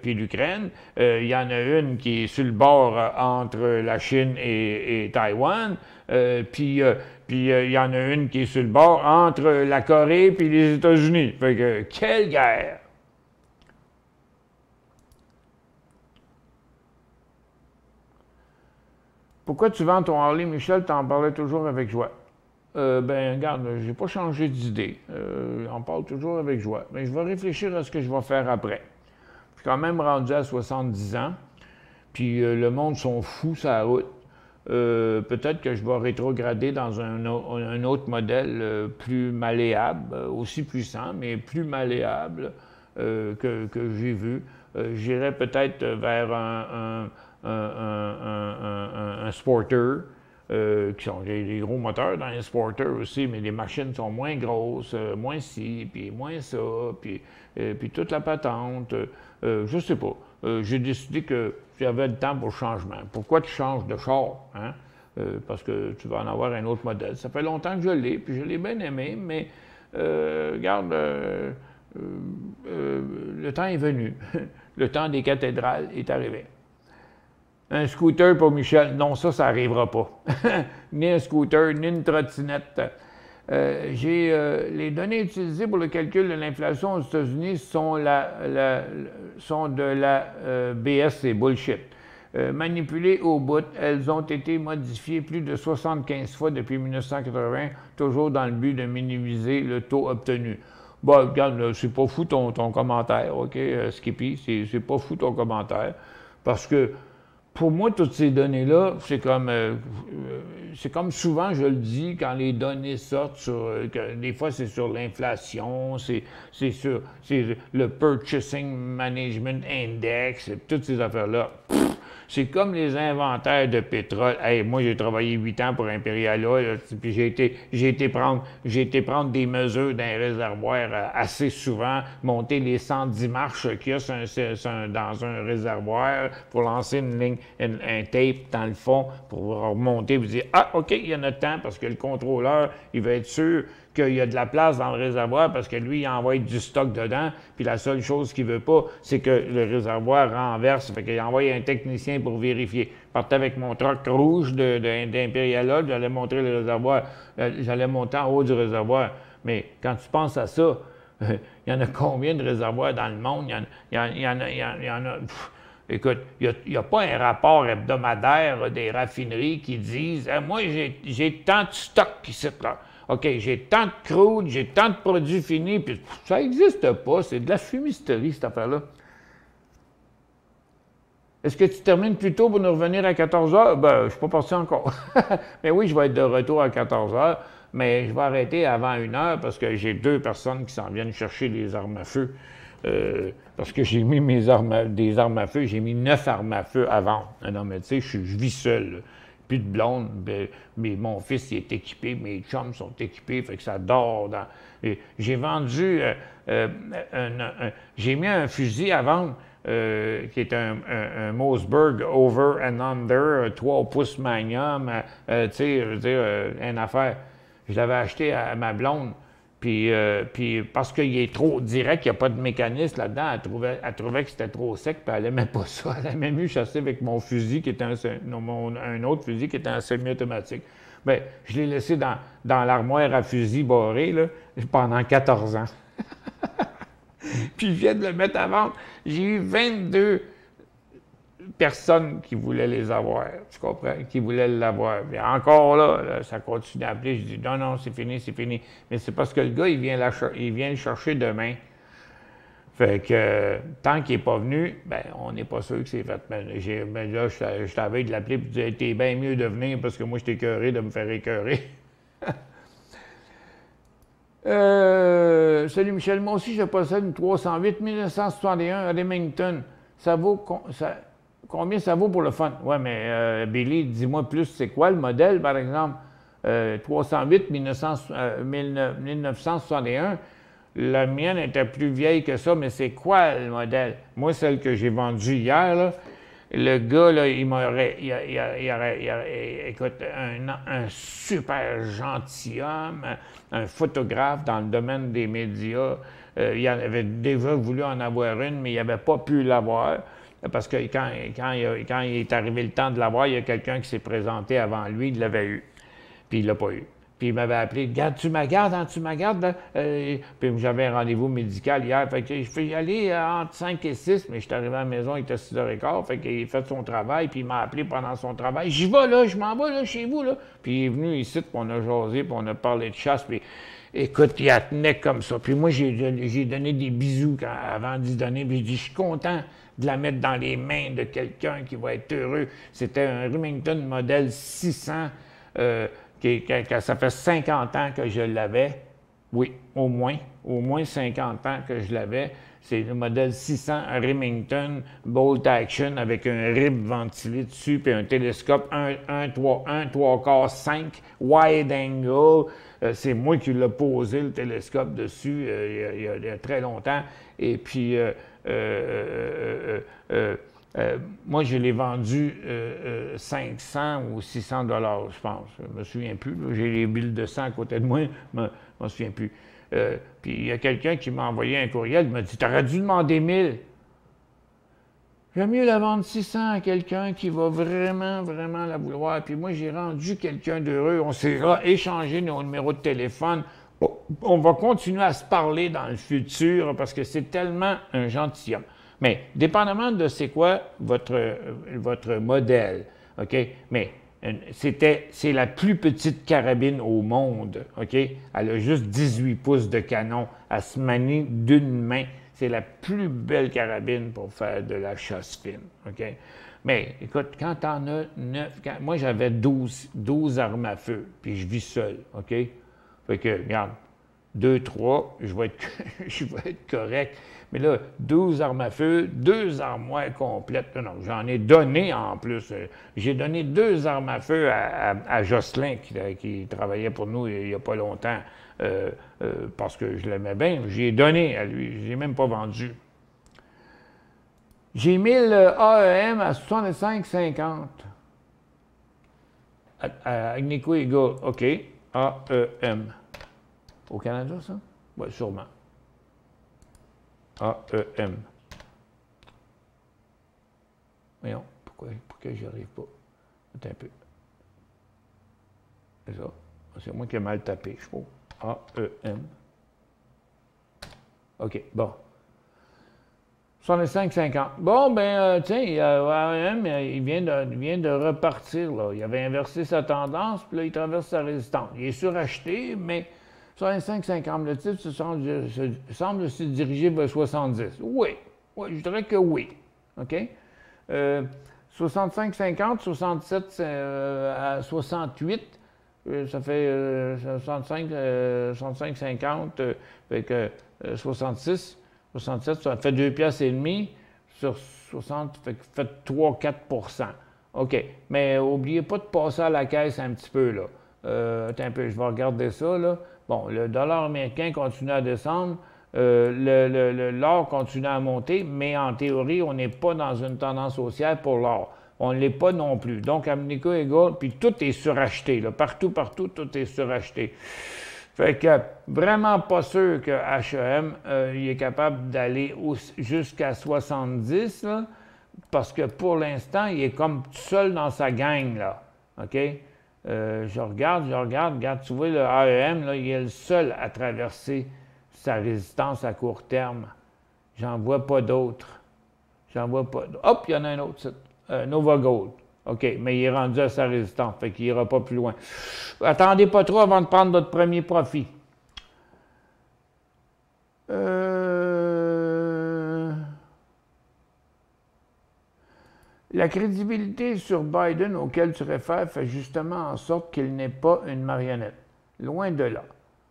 l'Ukraine. Il y en a une qui est sur le bord entre la Chine et Taïwan. Puis il y en a une qui est sur le bord entre la Corée puis les États-Unis. Fait que, quelle guerre! Pourquoi tu vends ton Harley, Michel? Tu en parlais toujours avec joie. Ben, regarde, j'ai pas changé d'idée. On parle toujours avec joie. Mais je vais réfléchir à ce que je vais faire après. Je suis quand même rendu à 70 ans. Puis le monde sont fous sur la route. Peut-être que je vais rétrograder dans un autre modèle plus malléable, aussi puissant, mais plus malléable que j'ai vu. J'irai peut-être vers un sporter, qui sont des gros moteurs dans les sporters aussi, mais les machines sont moins grosses, moins ci, puis moins ça, puis toute la patente. Je sais pas. J'ai décidé que j'avais le temps pour le changement. Pourquoi tu changes de char? Hein? Parce que tu vas en avoir un autre modèle. Ça fait longtemps que je l'ai, puis je l'ai bien aimé, mais regarde, le temps est venu. Le temps des cathédrales est arrivé. Un scooter pour Michel, non, ça n'arrivera pas. Ni un scooter, ni une trottinette. Les données utilisées pour le calcul de l'inflation aux États-Unis sont de la BS, c'est bullshit. Manipulées au bout, elles ont été modifiées plus de 75 fois depuis 1980, toujours dans le but de minimiser le taux obtenu. Bon, regarde, c'est pas fou ton commentaire, OK, Skippy, c'est pas fou ton commentaire, parce que pour moi, toutes ces données-là, c'est comme souvent je le dis, quand les données sortent, des fois c'est sur l'inflation, c'est le Purchasing Management Index, toutes ces affaires-là. C'est comme les inventaires de pétrole. Hey, moi, j'ai travaillé 8 ans pour Imperial Oil, puis j'ai été prendre des mesures d'un réservoir assez souvent, monter les 110 marches qu'il y a dans un réservoir pour lancer une ligne, un tape dans le fond pour remonter et dire « Ah, OK, il y en a tant parce que le contrôleur, il va être sûr qu'il y a de la place dans le réservoir parce que lui, il envoie du stock dedans, puis la seule chose qu'il veut pas, c'est que le réservoir renverse. Fait qu'il envoie un technicien pour vérifier. Je partais avec mon truck rouge d'Imperial Oil, j'allais montrer le réservoir, j'allais monter en haut du réservoir. Mais quand tu penses à ça, il y en a combien de réservoirs dans le monde? Il y en a écoute, il n'y a pas un rapport hebdomadaire des raffineries qui disent moi, j'ai tant de stock ici, là. OK, j'ai tant de crude, j'ai tant de produits finis, puis ça n'existe pas, c'est de la fumisterie, cette affaire-là. Est-ce que tu termines plus tôt pour nous revenir à 14 heures? Ben, je ne suis pas parti encore. Mais oui, je vais être de retour à 14 heures, mais je vais arrêter avant 1 heure parce que j'ai 2 personnes qui s'en viennent chercher des armes à feu. Parce que j'ai mis des armes à feu, j'ai mis 9 armes à feu à vendre. Non, mais tu sais, je vis seul, là. Plus de blonde, mais mon fils il est équipé, mes chums sont équipés, fait que ça dort dans... J'ai vendu... j'ai mis un fusil à vendre qui est un Mossberg Over and Under, 3 pouces Magnum, tu sais, je veux dire, une affaire. Je l'avais acheté à ma blonde, puis parce qu'il est trop direct, il n'y a pas de mécanisme là-dedans, elle trouvait que c'était trop sec, puis elle n'aimait pas ça. Elle a même eu chasser avec mon fusil, qui était un autre fusil qui était un semi-automatique. Bien, je l'ai laissé dans l'armoire à fusil barré là, pendant 14 ans. Puis je viens de le mettre à vendre. J'ai eu 22 personnes qui voulaient les avoir, tu comprends, qui voulaient l'avoir. Mais encore là, ça continue à appeler. Je dis non, c'est fini, c'est fini. Mais c'est parce que le gars, il vient le chercher demain. Fait que tant qu'il n'est pas venu, ben on n'est pas sûr que c'est fait. Mais là, je t'avais de l'appeler et de dire t'es bien mieux de venir parce que moi, je t'ai écœuré de me faire écœurer. Salut Michel, moi aussi je possède une 308 1961 Remington. Ça vaut combien ça vaut pour le fun? Ouais, mais Billy, dis-moi plus, c'est quoi le modèle, par exemple? 308 1961. La mienne était plus vieille que ça, mais c'est quoi le modèle? Moi, celle que j'ai vendue hier, là, le gars, là, il m'aurait, écoute, un super gentilhomme, un photographe dans le domaine des médias. Il avait déjà voulu en avoir une, mais il n'avait pas pu l'avoir. Parce que quand il est arrivé le temps de l'avoir, il y a quelqu'un qui s'est présenté avant lui, il l'avait eu. Puis il ne l'a pas eu. Puis il m'avait appelé, regarde, tu me gardes, là. Puis j'avais un rendez-vous médical hier. Fait que je peux y aller entre 5 et 6, mais je suis arrivé à la maison, il était 6h15. Fait qu'il a fait son travail, puis il m'a appelé pendant son travail. J'y vais, là, je m'en vais, là, chez vous, là. Puis il est venu ici, puis on a jasé, puis on a parlé de chasse. Puis écoute, il a tenait comme ça. Puis moi, j'ai donné des bisous avant d'y donner. Puis j'ai dit, je suis content de la mettre dans les mains de quelqu'un qui va être heureux. C'était un Remington modèle 600. Ça fait 50 ans que je l'avais. Oui, au moins 50 ans que je l'avais. C'est le modèle 600 un Remington Bolt Action avec un rib ventilé dessus puis un télescope 1,3/4 5 wide angle. C'est moi qui l'ai posé le télescope dessus il y a très longtemps. Et puis moi, je l'ai vendu 500 ou 600 $, je pense. Je me souviens plus. J'ai les billes de sang à côté de moi. Je me souviens plus. Puis il y a quelqu'un qui m'a envoyé un courriel. Il m'a dit, t'aurais dû demander 1000. J'aime mieux la vendre 600 à quelqu'un qui va vraiment, vraiment la vouloir. Puis moi, j'ai rendu quelqu'un d'heureux. On s'est échangé nos numéros de téléphone. On va continuer à se parler dans le futur parce que c'est tellement un gentilhomme. Mais, dépendamment de c'est quoi votre modèle, OK? Mais c'est la plus petite carabine au monde, OK? Elle a juste 18 pouces de canon. Elle se manie d'une main. C'est la plus belle carabine pour faire de la chasse fine, OK? Mais, écoute, quand t'en as 9... moi, j'avais 12 armes à feu, puis je vis seul, OK? Fait que, regarde, 2, 3, je vais être correct. Mais là, 12 armes à feu, 2 armoires complètes. Non, j'en ai donné en plus. J'ai donné 2 armes à feu à Jocelyn, qui travaillait pour nous il n'y a pas longtemps, parce que je l'aimais bien. J'ai donné à lui, je ne l'ai même pas vendu. J'ai mis le AEM à 65,50. À Agnico Eagle, OK. AEM. Au Canada, ça? Oui, sûrement. AEM. Voyons, pourquoi j'y arrive pas? Attends un peu. C'est ça. C'est moi qui ai mal tapé, je crois. AEM. OK, bon. 65,50. Bon, ben, tiens, AEM, il vient de repartir, là. Il avait inversé sa tendance, puis là, il traverse sa résistance. Il est suracheté, mais 65,50. Le titre semble se diriger vers 70. Oui, je dirais que oui. OK? 65,50, 67 à 68, ça fait 65,50, avec 66, 67, ça fait 2 piastres et demi sur 60, fait 3-4 %. OK. Mais n'oubliez pas de passer à la caisse un petit peu, là. Attends un peu, je vais regarder ça, là. Bon, le dollar américain continue à descendre, l'or continue à monter, mais en théorie, on n'est pas dans une tendance haussière pour l'or. On ne l'est pas non plus. Donc, Agnico Eagle, puis tout est suracheté, là. Partout, tout est suracheté. Fait que vraiment pas sûr que H&M il est capable d'aller jusqu'à 70, là, parce que pour l'instant, il est comme tout seul dans sa gang, là. OK? Je regarde, tu vois, le AEM, là, il est le seul à traverser sa résistance à court terme. J'en vois pas d'autres. Hop, il y en a un autre site. Nova Gold. OK, mais il est rendu à sa résistance, fait qu'il n'ira pas plus loin. Attendez pas trop avant de prendre votre premier profit. La crédibilité sur Biden auquel tu réfères fait justement en sorte qu'il n'est pas une marionnette. Loin de là.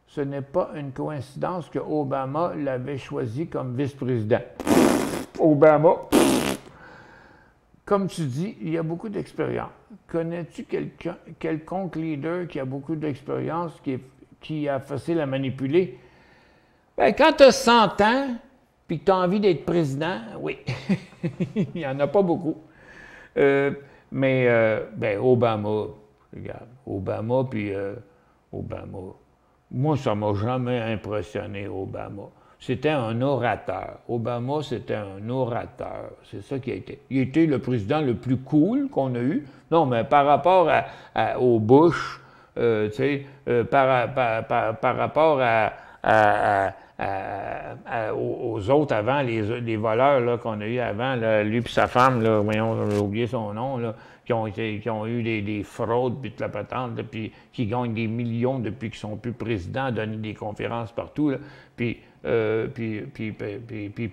ce n'est pas une coïncidence que Obama l'avait choisi comme vice-président. Obama, comme tu dis, il y a beaucoup d'expérience. Connais-tu quelconque leader qui a beaucoup d'expérience, qui a facile à manipuler? Bien, quand tu as 100 ans, puis que tu as envie d'être président, oui, il n'y en a pas beaucoup. Ben, Obama, regarde, Obama, puis Obama. Moi, ça ne m'a jamais impressionné, Obama. C'était un orateur. Obama, c'était un orateur. C'est ça qui a été. Il était le président le plus cool qu'on a eu. Non, mais par rapport au Bush, tu sais, par rapport aux autres avant, les voleurs là, qu'on a eu avant, là, lui et sa femme, là, voyons, j'ai oublié son nom, là, qui ont eu des fraudes, puis de la patente, là, puis qui gagnent des millions depuis qu'ils sont plus présidents, donner des conférences partout. Là, puis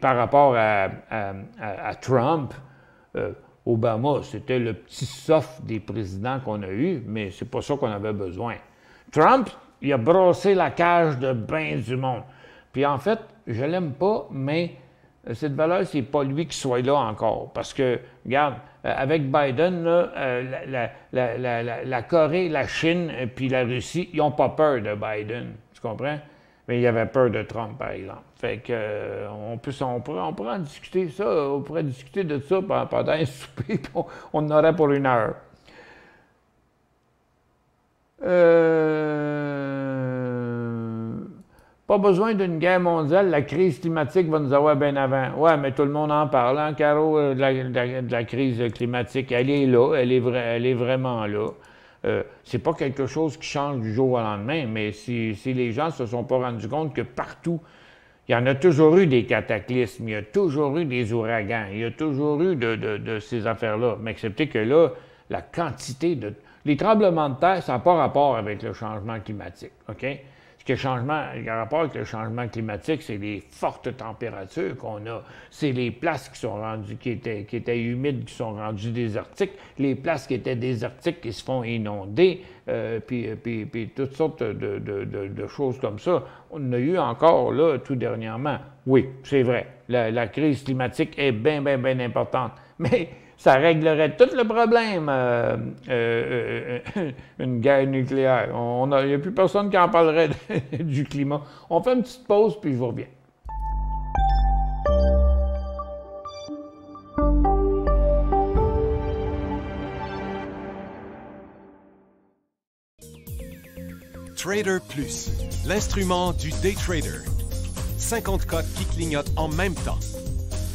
par rapport à Trump, Obama, c'était le petit soft des présidents qu'on a eu, mais c'est pas ça qu'on avait besoin. Trump, il a brossé la cage de bien du monde. Puis en fait, je l'aime pas, mais cette valeur, c'est pas lui qui soit là encore. Parce que, regarde, avec Biden, là, la Corée, la Chine, puis la Russie, ils n'ont pas peur de Biden. Tu comprends? Mais il avait peur de Trump, par exemple. Fait que on pourrait en discuter ça, on pourrait discuter de ça pendant un souper, puis on en aurait pour 1 heure. Pas besoin d'une guerre mondiale, la crise climatique va nous avoir bien avant. Ouais, mais tout le monde en parle, hein, Caro, de la crise climatique. Elle est là, elle est vraiment là. C'est pas quelque chose qui change du jour au lendemain, mais si les gens ne se sont pas rendus compte que partout, il y en a toujours eu des cataclysmes, il y a toujours eu des ouragans, il y a toujours eu de ces affaires-là. Mais excepté que là, la quantité de... Les tremblements de terre, ça n'a pas rapport avec le changement climatique, OK? Ce qui a rapport avec le changement climatique, c'est les fortes températures qu'on a. C'est les places qui sont rendues, qui étaient humides, qui sont rendues désertiques, les places qui étaient désertiques qui se font inonder, puis toutes sortes de choses comme ça. On a eu encore, là, tout dernièrement. Oui, c'est vrai, la crise climatique est bien, bien, bien importante. Mais ça réglerait tout le problème, une guerre nucléaire. Il n'y a plus personne qui en parlerait du climat. On fait une petite pause, puis je vous reviens. Trader Plus, l'instrument du day trader. 50 cotes qui clignotent en même temps.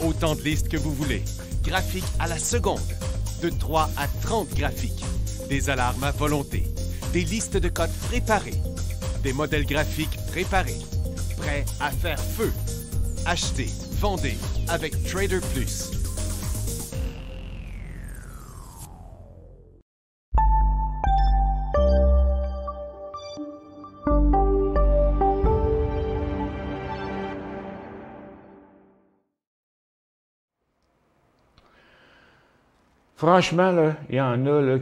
Autant de listes que vous voulez. Graphiques à la seconde, de 3 à 30 graphiques, des alarmes à volonté, des listes de codes préparées, des modèles graphiques préparés, prêts à faire feu. Achetez, vendez avec Trader Plus. Franchement, là, il y en a là,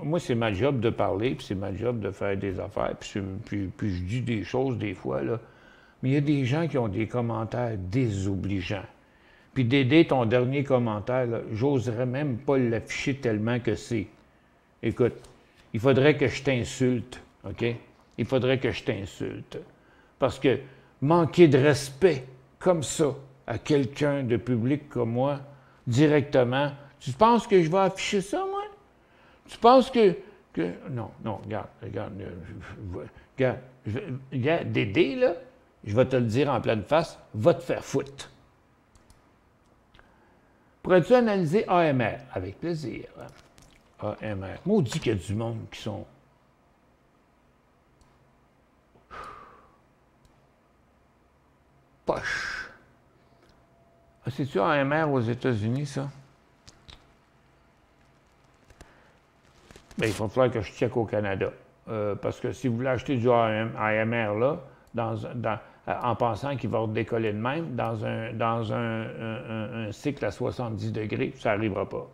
moi, c'est ma job de parler, puis c'est ma job de faire des affaires, puis je dis des choses des fois, là. Mais il y a des gens qui ont des commentaires désobligeants. Puis d'aider ton dernier commentaire, j'oserais même pas l'afficher tellement que c'est. Écoute, il faudrait que je t'insulte, OK? Il faudrait que je t'insulte. Parce que manquer de respect comme ça à quelqu'un de public comme moi, directement, tu penses que je vais afficher ça, moi? Tu penses que... Non, regarde, Dédé, là, je vais te le dire en pleine face, va te faire foutre. Pourrais-tu analyser AMR? Avec plaisir. AMR. Maudit qu'il y a du monde qui sont... poche. C'est-tu AMR aux États-Unis, ça? Bien, il va falloir que je check au Canada. Parce que si vous voulez acheter du AMR là, en pensant qu'il va décoller de même, dans un cycle à 70 degrés, ça n'arrivera pas.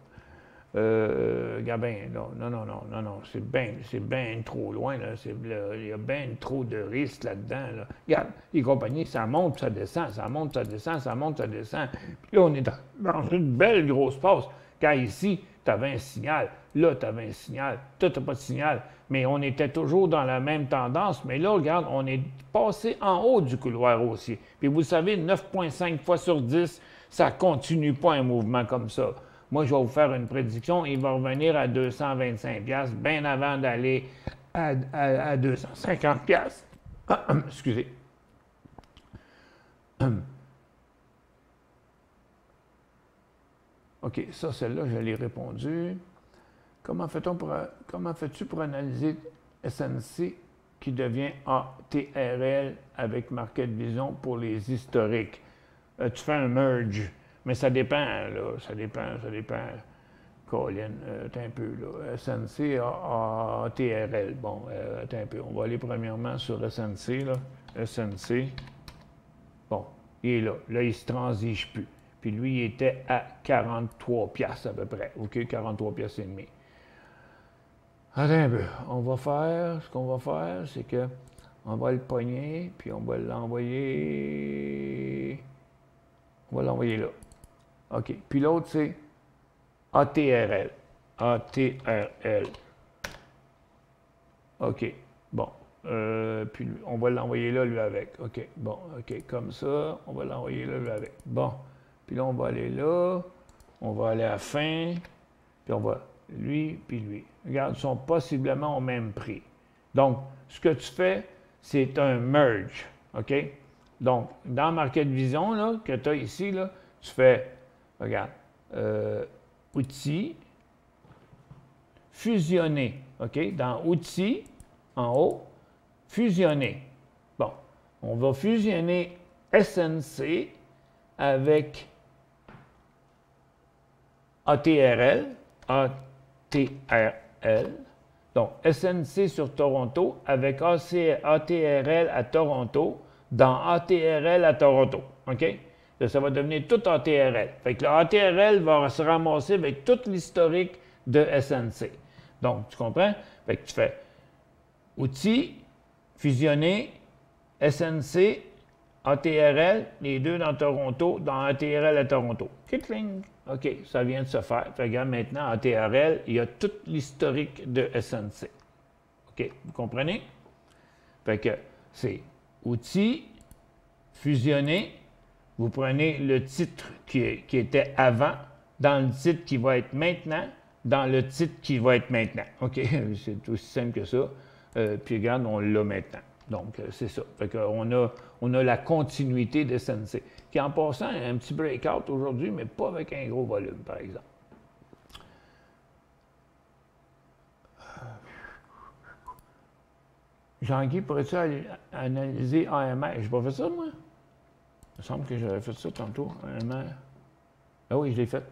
Gabin, non, c'est bien trop loin, là. Il y a bien trop de risques là-dedans, là. Regarde, les compagnies, ça monte, ça descend, ça monte, ça descend, ça monte, ça descend. Puis là, on est dans une belle grosse passe. Car ici, tu avais un signal, là, tu avais un signal, toi, tu n'as pas de signal. Mais on était toujours dans la même tendance. Mais là, regarde, on est passé en haut du couloir haussier. Puis vous savez, 9,5 fois sur 10, ça ne continue pas un mouvement comme ça. Moi, je vais vous faire une prédiction. Il va revenir à 225$ bien avant d'aller à 250$. Excusez. OK, ça, celle-là, je l'ai répondu. Comment fais-tu pour analyser SNC qui devient ATRL avec Market Vision pour les historiques? Tu fais un merge. Mais ça dépend, là. Ça dépend. Colin, attends un peu, là. SNC, ATRL. Bon, attends un peu. On va aller premièrement sur SNC, là. SNC. Bon, il est là. Là, il ne se transige plus. Puis lui, il était à 43$ à peu près. OK, 43$ et demi. Attends un peu. Ce qu'on va faire, c'est que on va le pogner, puis on va l'envoyer. On va l'envoyer là. OK. Puis l'autre, c'est ATRL. ATRL. OK. Bon. Puis on va l'envoyer là, lui, avec. OK. Bon. OK. Comme ça, on va l'envoyer là, lui, avec. Bon. Puis là, on va aller là. On va aller à la fin. Puis on va lui, puis lui. Regarde, ils sont possiblement au même prix. Donc, ce que tu fais, c'est un merge. OK? Donc, dans Market Vision, là, que tu as ici, là, tu fais, regarde, outils, fusionner. OK? Dans outils, en haut, fusionner. Bon, on va fusionner SNC avec ATRL. Donc, SNC sur Toronto avec ATRL à Toronto dans ATRL à Toronto. OK? Là, ça va devenir tout ATRL. Fait que le ATRL va se ramasser avec tout l'historique de SNC. Donc, tu comprends? Fait que tu fais outils, fusionner, SNC, ATRL, les deux dans Toronto, dans ATRL à Toronto. Clic-cling. OK, ça vient de se faire. Fait que regarde, maintenant, ATRL, il y a tout l'historique de SNC. OK, vous comprenez? Fait que c'est outils, fusionner, vous prenez le titre qui était avant, dans le titre qui va être maintenant, dans le titre qui va être maintenant. OK, c'est aussi simple que ça. Puis regarde, on l'a maintenant. Donc, c'est ça. Fait qu'on a la continuité de SNC, qui en passant a un petit breakout aujourd'hui, mais pas avec un gros volume, par exemple. Jean-Guy, pourrais-tu analyser AMR? Je n'ai pas fait ça, moi. Il me semble que j'avais fait ça tantôt, AMR. Ah oui, je l'ai fait.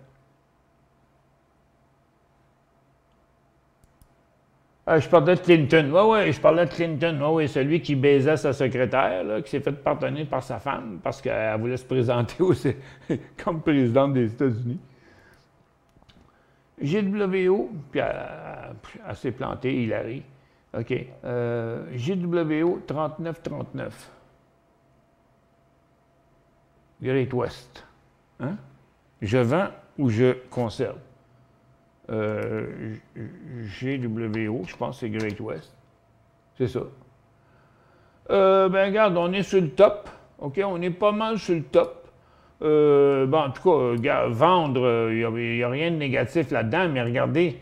Je parlais de Clinton. Oui, je parlais de Clinton. Oui, celui qui baisait sa secrétaire, là, qui s'est fait pardonner par sa femme parce qu'elle voulait se présenter aussi comme présidente des États-Unis. GWO, puis elle s'est plantée, Hilary. OK. GWO 3939. Great West. Hein? Je vends ou je conserve? GWO, je pense que c'est Great West. C'est ça. Ben regarde, on est sur le top. OK, on est pas mal sur le top. Bon, en tout cas, regarde, vendre, il n'y a rien de négatif là-dedans, mais regardez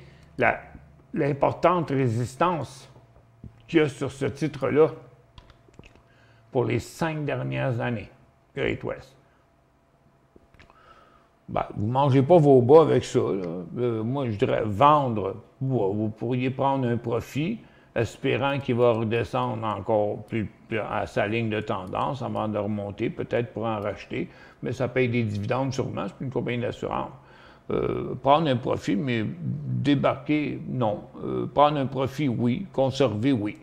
l'importante résistance qu'il y a sur ce titre-là pour les 5 dernières années. Great West. Ben, vous ne mangez pas vos bas avec ça. Moi, je dirais vendre. Vous pourriez prendre un profit, espérant qu'il va redescendre encore plus à sa ligne de tendance avant de remonter, peut-être pour en racheter, mais ça paye des dividendes sûrement, c'est une compagnie d'assurance. Prendre un profit, mais débarquer, non. Prendre un profit, oui. Conserver, oui.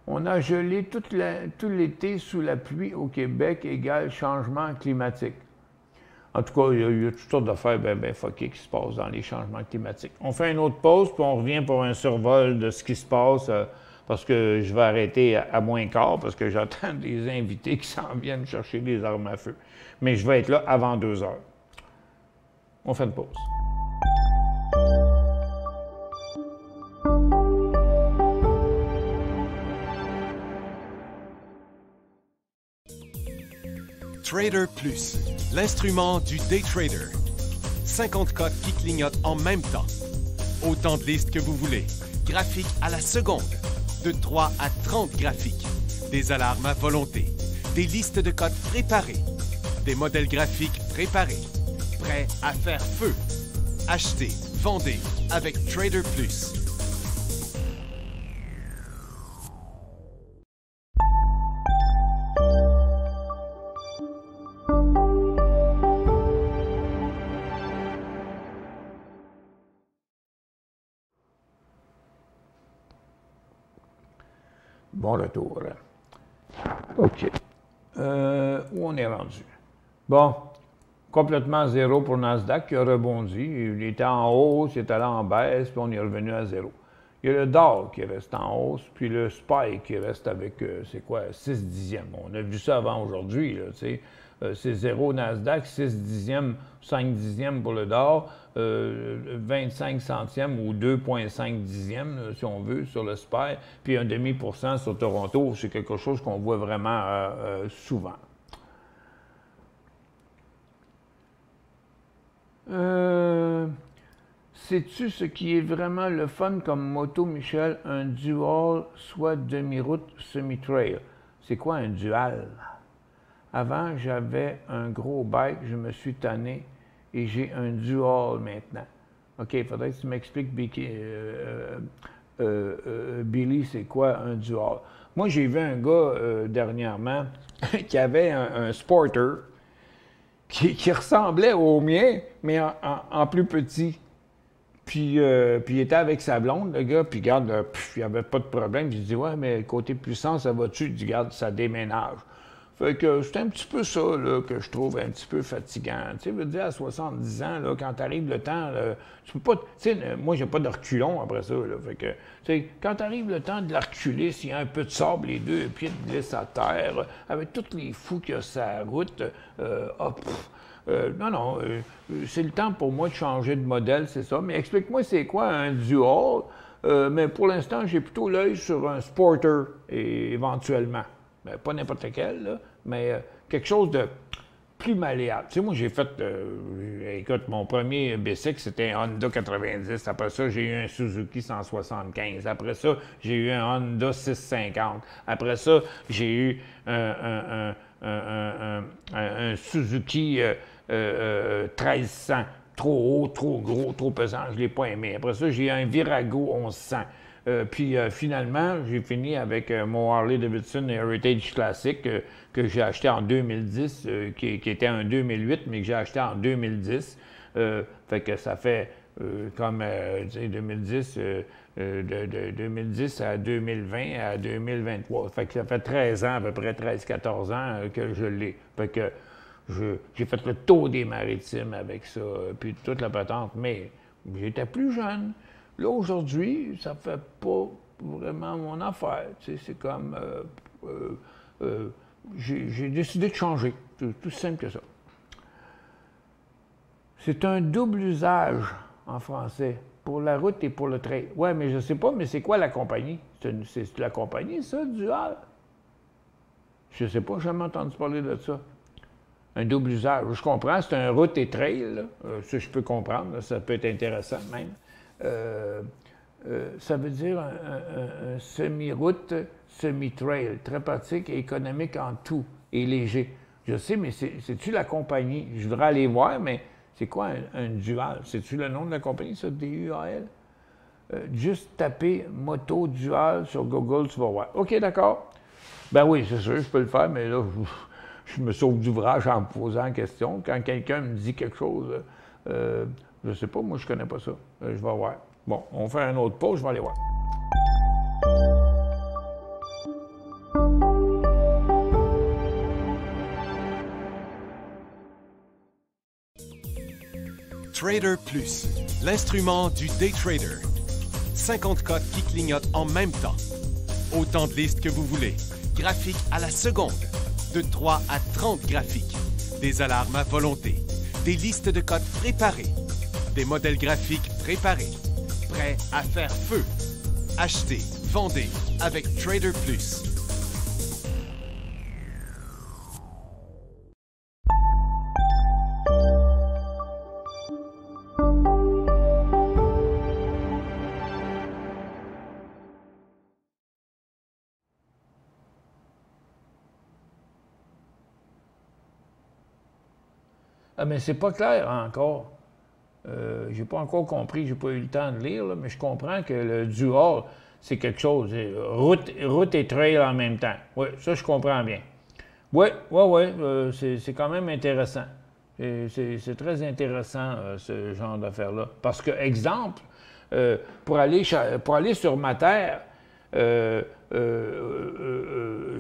On On a gelé tout l'été sous la pluie au Québec égale changement climatique. En tout cas, il y a toutes sortes d'affaires bien fuckées qui se passent dans les changements climatiques. On fait une autre pause, puis on revient pour un survol de ce qui se passe, parce que je vais arrêter à moins quart, parce que j'attends des invités qui s'en viennent chercher des armes à feu. Mais je vais être là avant 2 heures. On fait une pause. Trader Plus, l'instrument du day trader. 50 codes qui clignotent en même temps. Autant de listes que vous voulez. Graphiques à la seconde. De 3 à 30 graphiques. Des alarmes à volonté. Des listes de codes préparées. Des modèles graphiques préparés. Prêts à faire feu. Achetez, vendez avec Trader Plus. Bon retour. OK. Où on est rendu? Bon, complètement zéro pour Nasdaq qui a rebondi. Il était en hausse, il est allé en baisse, puis on est revenu à zéro. Il y a le Dow qui reste en hausse, puis le SPY qui reste avec, c'est quoi, 6 dixièmes. On a vu ça avant aujourd'hui, tu sais. C'est 0 Nasdaq, 6 dixièmes, 5 dixièmes pour le Dow, 25 centièmes ou 2,5 dixièmes, si on veut, sur le SPY, puis 0,5% sur Toronto. C'est quelque chose qu'on voit vraiment souvent. Sais-tu ce qui est vraiment le fun comme moto, Michel? Un dual, soit demi-route, semi-trail. C'est quoi un dual? Avant, j'avais un gros bike, je me suis tanné et j'ai un dual maintenant. OK, il faudrait que tu m'expliques, Billy, c'est quoi un dual? Moi, j'ai vu un gars dernièrement qui avait un Sporter qui ressemblait au mien, mais en plus petit. Puis il était avec sa blonde, le gars, puis regarde, il n'y avait pas de problème. J'ai dit, ouais, mais côté puissance, ça va-tu? Il dit, regarde, ça déménage. Fait que c'est un petit peu ça là, que je trouve un petit peu fatigant. Tu sais, je veux dire, à 70 ans, là, quand t'arrive le temps, là, tu peux pas. Tu sais, moi, j'ai pas de reculon après ça. Là, fait que, tu sais, quand t'arrive le temps de la reculer, s'il y a un peu de sable, les deux pieds de glisse à terre, avec tous les fous qu'il y a sur la route, non, c'est le temps pour moi de changer de modèle, c'est ça. Mais explique-moi, c'est quoi un dual? Mais pour l'instant, j'ai plutôt l'œil sur un Sporter, éventuellement. Ben, pas n'importe quel, là, mais quelque chose de plus malléable. Tu sais, moi, j'ai fait, écoute, mon premier bicycle, c'était un Honda 90. Après ça, j'ai eu un Suzuki 175. Après ça, j'ai eu un Honda 650. Après ça, j'ai eu un Suzuki 1300. Trop haut, trop gros, trop pesant, je ne l'ai pas aimé. Après ça, j'ai eu un Virago 1100. Puis finalement, j'ai fini avec mon Harley-Davidson Heritage Classic que j'ai acheté en 2010, qui était un 2008, mais que j'ai acheté en 2010. Fait que ça fait comme 2010, de 2010 à 2020 à 2023. Fait que ça fait 13 ans, à peu près 13-14 ans que je l'ai. Fait que j'ai fait le tour des maritimes avec ça, puis toute la patente, mais j'étais plus jeune. Là, aujourd'hui, ça fait pas vraiment mon affaire. Tu sais, c'est comme... j'ai décidé de changer. C'est tout simple que ça. C'est un double usage en français, pour la route et pour le trail. Oui, mais je sais pas, mais c'est quoi la compagnie? C'est la compagnie, ça, Dual? Je sais pas, j'ai jamais entendu parler de ça. Un double usage. Je comprends, c'est un route et trail, là. Ça, je peux comprendre, là, ça peut être intéressant même. Ça veut dire un semi-route, semi-trail, très pratique et économique en tout, et léger. Je sais, mais c'est-tu la compagnie? Je voudrais aller voir, mais c'est quoi un dual? C'est-tu le nom de la compagnie, ça, D-U-A-L? Juste taper moto dual sur Google, tu vas voir. OK, d'accord. Ben oui, c'est sûr, je peux le faire, mais là, je me sauve d'ouvrage en me posant la question. Quand quelqu'un me dit quelque chose, je ne sais pas, moi, je ne connais pas ça. Je vais voir. Bon, on fait un autre pause, je vais aller voir. Trader Plus, l'instrument du day trader. 50 cotes qui clignotent en même temps. Autant de listes que vous voulez. Graphiques à la seconde. De 3 à 30 graphiques. Des alarmes à volonté. Des listes de cotes préparées. Des modèles graphiques préparés. Prêts à faire feu. Achetez, vendez avec Trader Plus. Ah, mais c'est pas clair encore. J'ai pas encore compris, j'ai pas eu le temps de lire, là, mais je comprends que le dual, c'est quelque chose. Route et trail en même temps. Oui, ça, je comprends bien. Oui, c'est quand même intéressant. C'est très intéressant, ce genre d'affaires-là. Parce que, exemple, pour aller sur ma terre,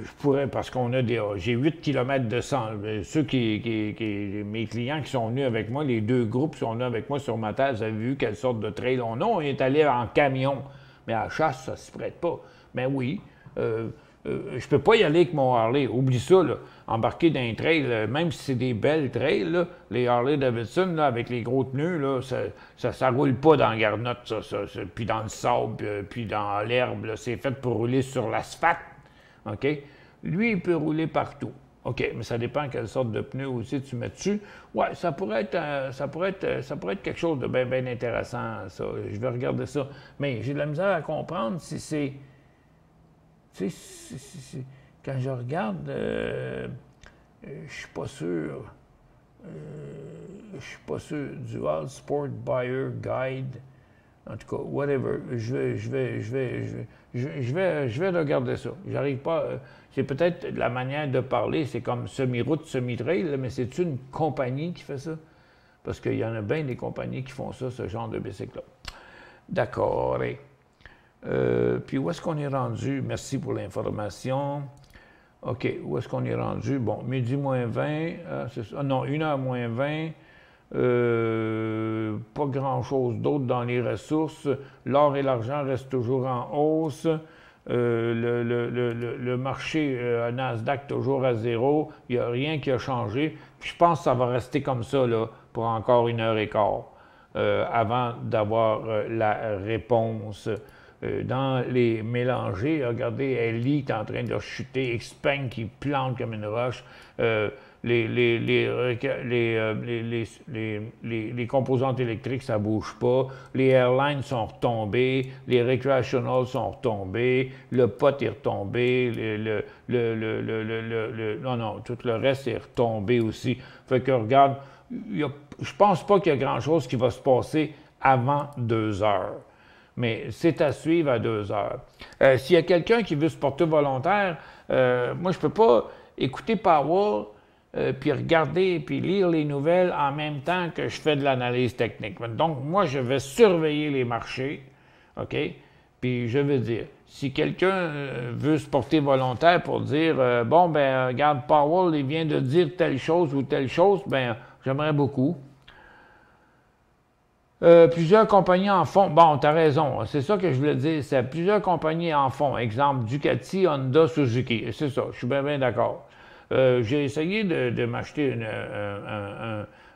je pourrais, parce j'ai 8 km de sang. Mes clients qui sont venus avec moi, les deux groupes qui sont venus avec moi sur ma terre, vous avez vu quelle sorte de trail on a. On est allé en camion. Mais à la chasse, ça ne se prête pas. Mais oui, je peux pas y aller avec mon Harley. Oublie ça, là. Embarquer dans un trail, même si c'est des belles trails, là, les Harley-Davidson, là, avec les gros pneus, là, ça roule pas dans la garnotte, puis dans le sable, puis dans l'herbe. C'est fait pour rouler sur l'asphalte. OK? Lui, il peut rouler partout. OK, mais ça dépend quelle sorte de pneus aussi tu mets dessus. Ouais, ça pourrait être quelque chose de bien intéressant, ça. Je vais regarder ça. Mais j'ai de la misère à comprendre si c'est... Tu sais, quand je regarde, je suis pas sûr. Je suis pas sûr. Dual Sport Buyer Guide. En tout cas, whatever. Je vais regarder ça. J'arrive pas. C'est peut-être la manière de parler, c'est comme semi-route, semi-trail, mais c'est une compagnie qui fait ça? Parce qu'il y en a bien des compagnies qui font ça, ce genre de bicycle-là. D'accord. Puis où est-ce qu'on est rendu? Merci pour l'information. OK, où est-ce qu'on est rendu? Bon, midi moins 20, c'est ça. Non, 1h moins 20. Pas grand-chose d'autre dans les ressources. L'or et l'argent restent toujours en hausse. Le marché Nasdaq toujours à zéro. Il n'y a rien qui a changé. Puis je pense que ça va rester comme ça là, pour encore 1h15 avant d'avoir la réponse. Dans les mélangés, regardez, Ellie est en train de chuter, Xpeng qui plante comme une roche, les composantes électriques, ça bouge pas, les airlines sont retombées, les recreationals sont retombés, le pot est retombé, non, tout le reste est retombé aussi. Fait que regarde, je pense pas qu'il y a grand-chose qui va se passer avant 2 heures. Mais c'est à suivre à 2 heures. S'il y a quelqu'un qui veut se porter volontaire, moi, je ne peux pas écouter Powell, puis regarder, puis lire les nouvelles en même temps que je fais de l'analyse technique. Donc, moi, je vais surveiller les marchés, OK? Puis, je veux dire, si quelqu'un veut se porter volontaire pour dire, bon, ben regarde, Powell, il vient de dire telle chose ou telle chose, ben j'aimerais beaucoup. Plusieurs compagnies en font. Bon, tu as raison, c'est ça que je voulais dire. C'est plusieurs compagnies en font. Exemple, Ducati, Honda, Suzuki. C'est ça, je suis bien d'accord. J'ai essayé de m'acheter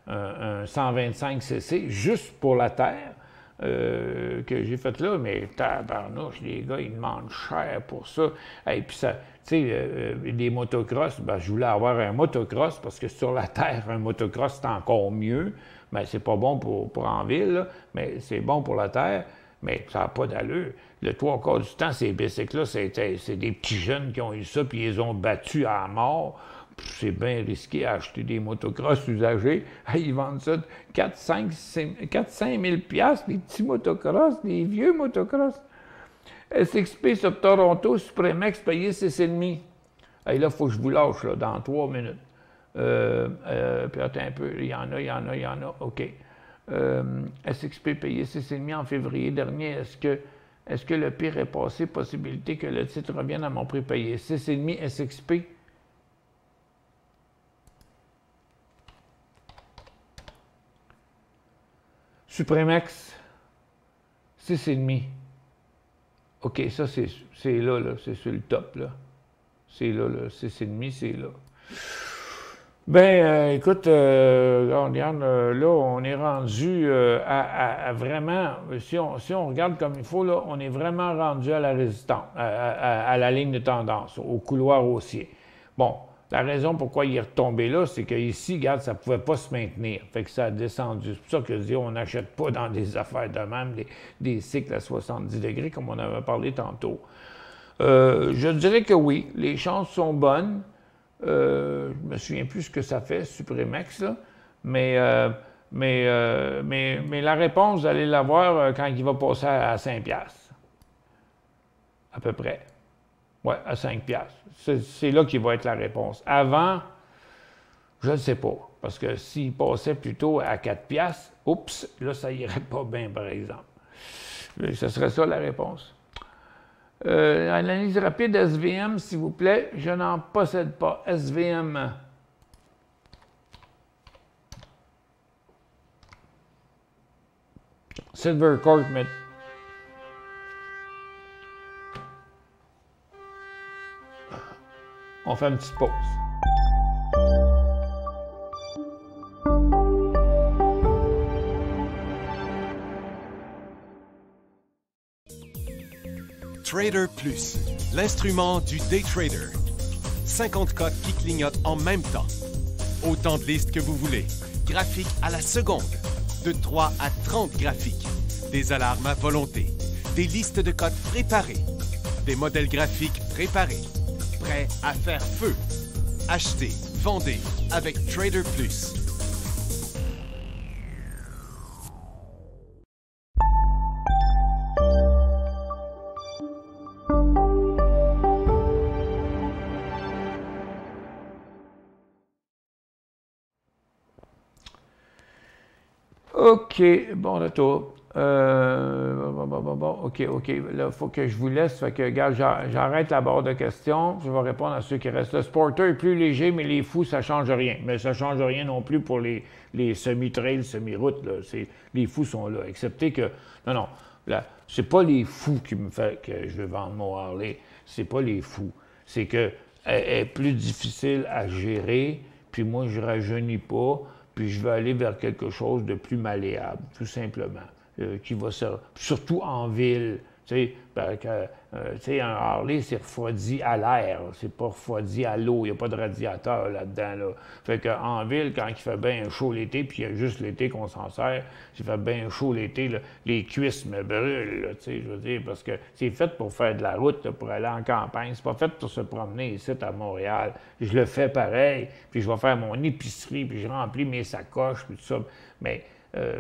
un 125cc juste pour la terre que j'ai fait là, mais tabarnouche, les gars, ils demandent cher pour ça. Et puis ça, tu sais, des motocross, ben, je voulais avoir un motocross parce que sur la terre, un motocross, c'est encore mieux. Mais c'est pas bon pour en ville, là, mais c'est bon pour la terre, mais ça n'a pas d'allure. Le 3/4 du temps, ces bicycles-là, c'est des petits jeunes qui ont eu ça, puis ils les ont battus à la mort. C'est bien risqué à acheter des motocross usagés. Ils vendent ça 4-5 000 $, des petits motocross, des vieux motocross. SXP sur Toronto, Supremex, payé 6,5. Là, il faut que je vous lâche là, dans 3 minutes. Puis attends un peu, il y en a, OK. SXP payé 6,5 en février dernier. Est-ce que le pire est passé? Possibilité que le titre revienne à mon prix payé. 6,5 SXP. Supremex, 6,5. OK, ça, c'est là, c'est sur le top, là. C'est là, 6,5, c'est là. Ben, écoute, regarde, là, on est rendu à vraiment, si on regarde comme il faut, là, on est vraiment rendu à la résistance, à la ligne de tendance, au couloir haussier. Bon, la raison pourquoi il est retombé là, c'est qu'ici, regarde, ça ne pouvait pas se maintenir. Fait que ça a descendu. C'est pour ça que je dis, on n'achète pas dans des affaires de même, des cycles à 70 degrés, comme on avait parlé tantôt. Je dirais que oui, les chances sont bonnes. Je me souviens plus ce que ça fait, Supremex, là, mais la réponse, vous allez la voir quand il va passer à 5$. À peu près. Oui, à 5$. C'est là qu'il va être la réponse. Avant, je ne sais pas, parce que s'il passait plutôt à 4$, oups, là, ça irait pas bien, par exemple. Ce serait ça la réponse. Analyse rapide SVM, s'il vous plaît. Je n'en possède pas. SVM. Silvercorp, mais... On fait une petite pause. Trader Plus, l'instrument du day trader. 50 cotes qui clignotent en même temps. Autant de listes que vous voulez. Graphiques à la seconde. De 3 à 30 graphiques. Des alarmes à volonté. Des listes de cotes préparées. Des modèles graphiques préparés. Prêts à faire feu. Achetez, vendez avec Trader Plus. OK, bon retour. OK, là, il faut que je vous laisse. Fait que, regarde, j'arrête la barre de questions. Je vais répondre à ceux qui restent. Le Sporter est plus léger, mais les fous, ça ne change rien. Mais ça ne change rien non plus pour les semi-trails, semi-routes. Les fous sont là. Excepté que, non, c'est pas les fous qui me fait que je veux vendre mon Harley. C'est pas les fous. C'est qu'elle est plus difficile à gérer, puis moi, je ne rajeunis pas. Puis je vais aller vers quelque chose de plus malléable, tout simplement, qui va surtout en ville. Tu sais, un Harley, c'est refroidi à l'air, c'est pas refroidi à l'eau, il n'y a pas de radiateur là-dedans. Là. Fait qu'en ville, quand il fait bien chaud l'été, puis il y a juste l'été qu'on s'en sert, s'il fait bien chaud l'été, les cuisses me brûlent, là, tu sais, je veux dire, parce que c'est fait pour faire de la route, là, pour aller en campagne, c'est pas fait pour se promener ici à Montréal. Je le fais pareil, puis je vais faire mon épicerie, puis je remplis mes sacoches, puis tout ça, mais...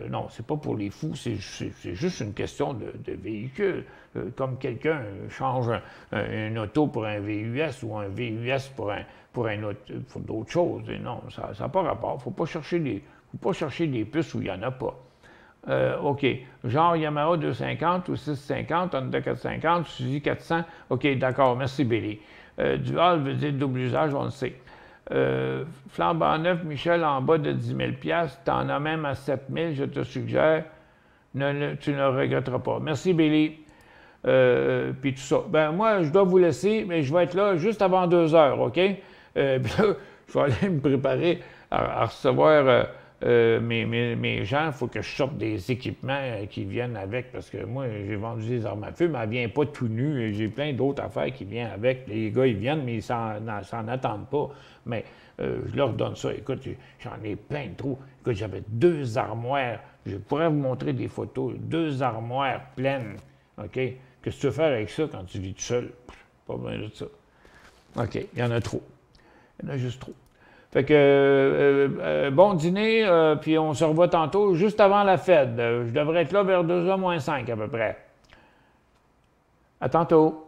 non, c'est pas pour les fous, c'est juste une question de véhicule. Comme quelqu'un change un auto pour un VUS ou un VUS pour d'autres choses. Et non, ça n'a pas rapport. Faut pas chercher des puces où il n'y en a pas. OK. Genre Yamaha 250 ou 650, Honda 450, Suzuki 400. OK, d'accord. Merci, Billy. Dual veut dire double usage, on le sait. Flambant neuf, Michel, en bas de 10 000 $, tu en as même à 7 000 $, je te suggère, tu ne regretteras pas. Merci, Billy. Puis tout ça. Ben moi, je dois vous laisser, mais je vais être là juste avant 2 heures, OK? Puis là, je vais aller me préparer à recevoir mes gens. Il faut que je sorte des équipements qui viennent avec, parce que moi, j'ai vendu des armes à feu, mais elle ne vient pas tout nu. J'ai plein d'autres affaires qui viennent avec. Les gars, ils viennent, mais ils s'en attendent pas. Mais je leur donne ça. Écoute, j'en ai plein de trous. Écoute, j'avais 2 armoires. Je pourrais vous montrer des photos. 2 armoires pleines. OK? Qu'est-ce que tu veux faire avec ça quand tu vis tout seul? Pas besoin de ça. OK, il y en a trop. Il y en a juste trop. Fait que, bon dîner, puis on se revoit tantôt, juste avant la Fed. Je devrais être là vers 2h moins 5 à peu près. À tantôt.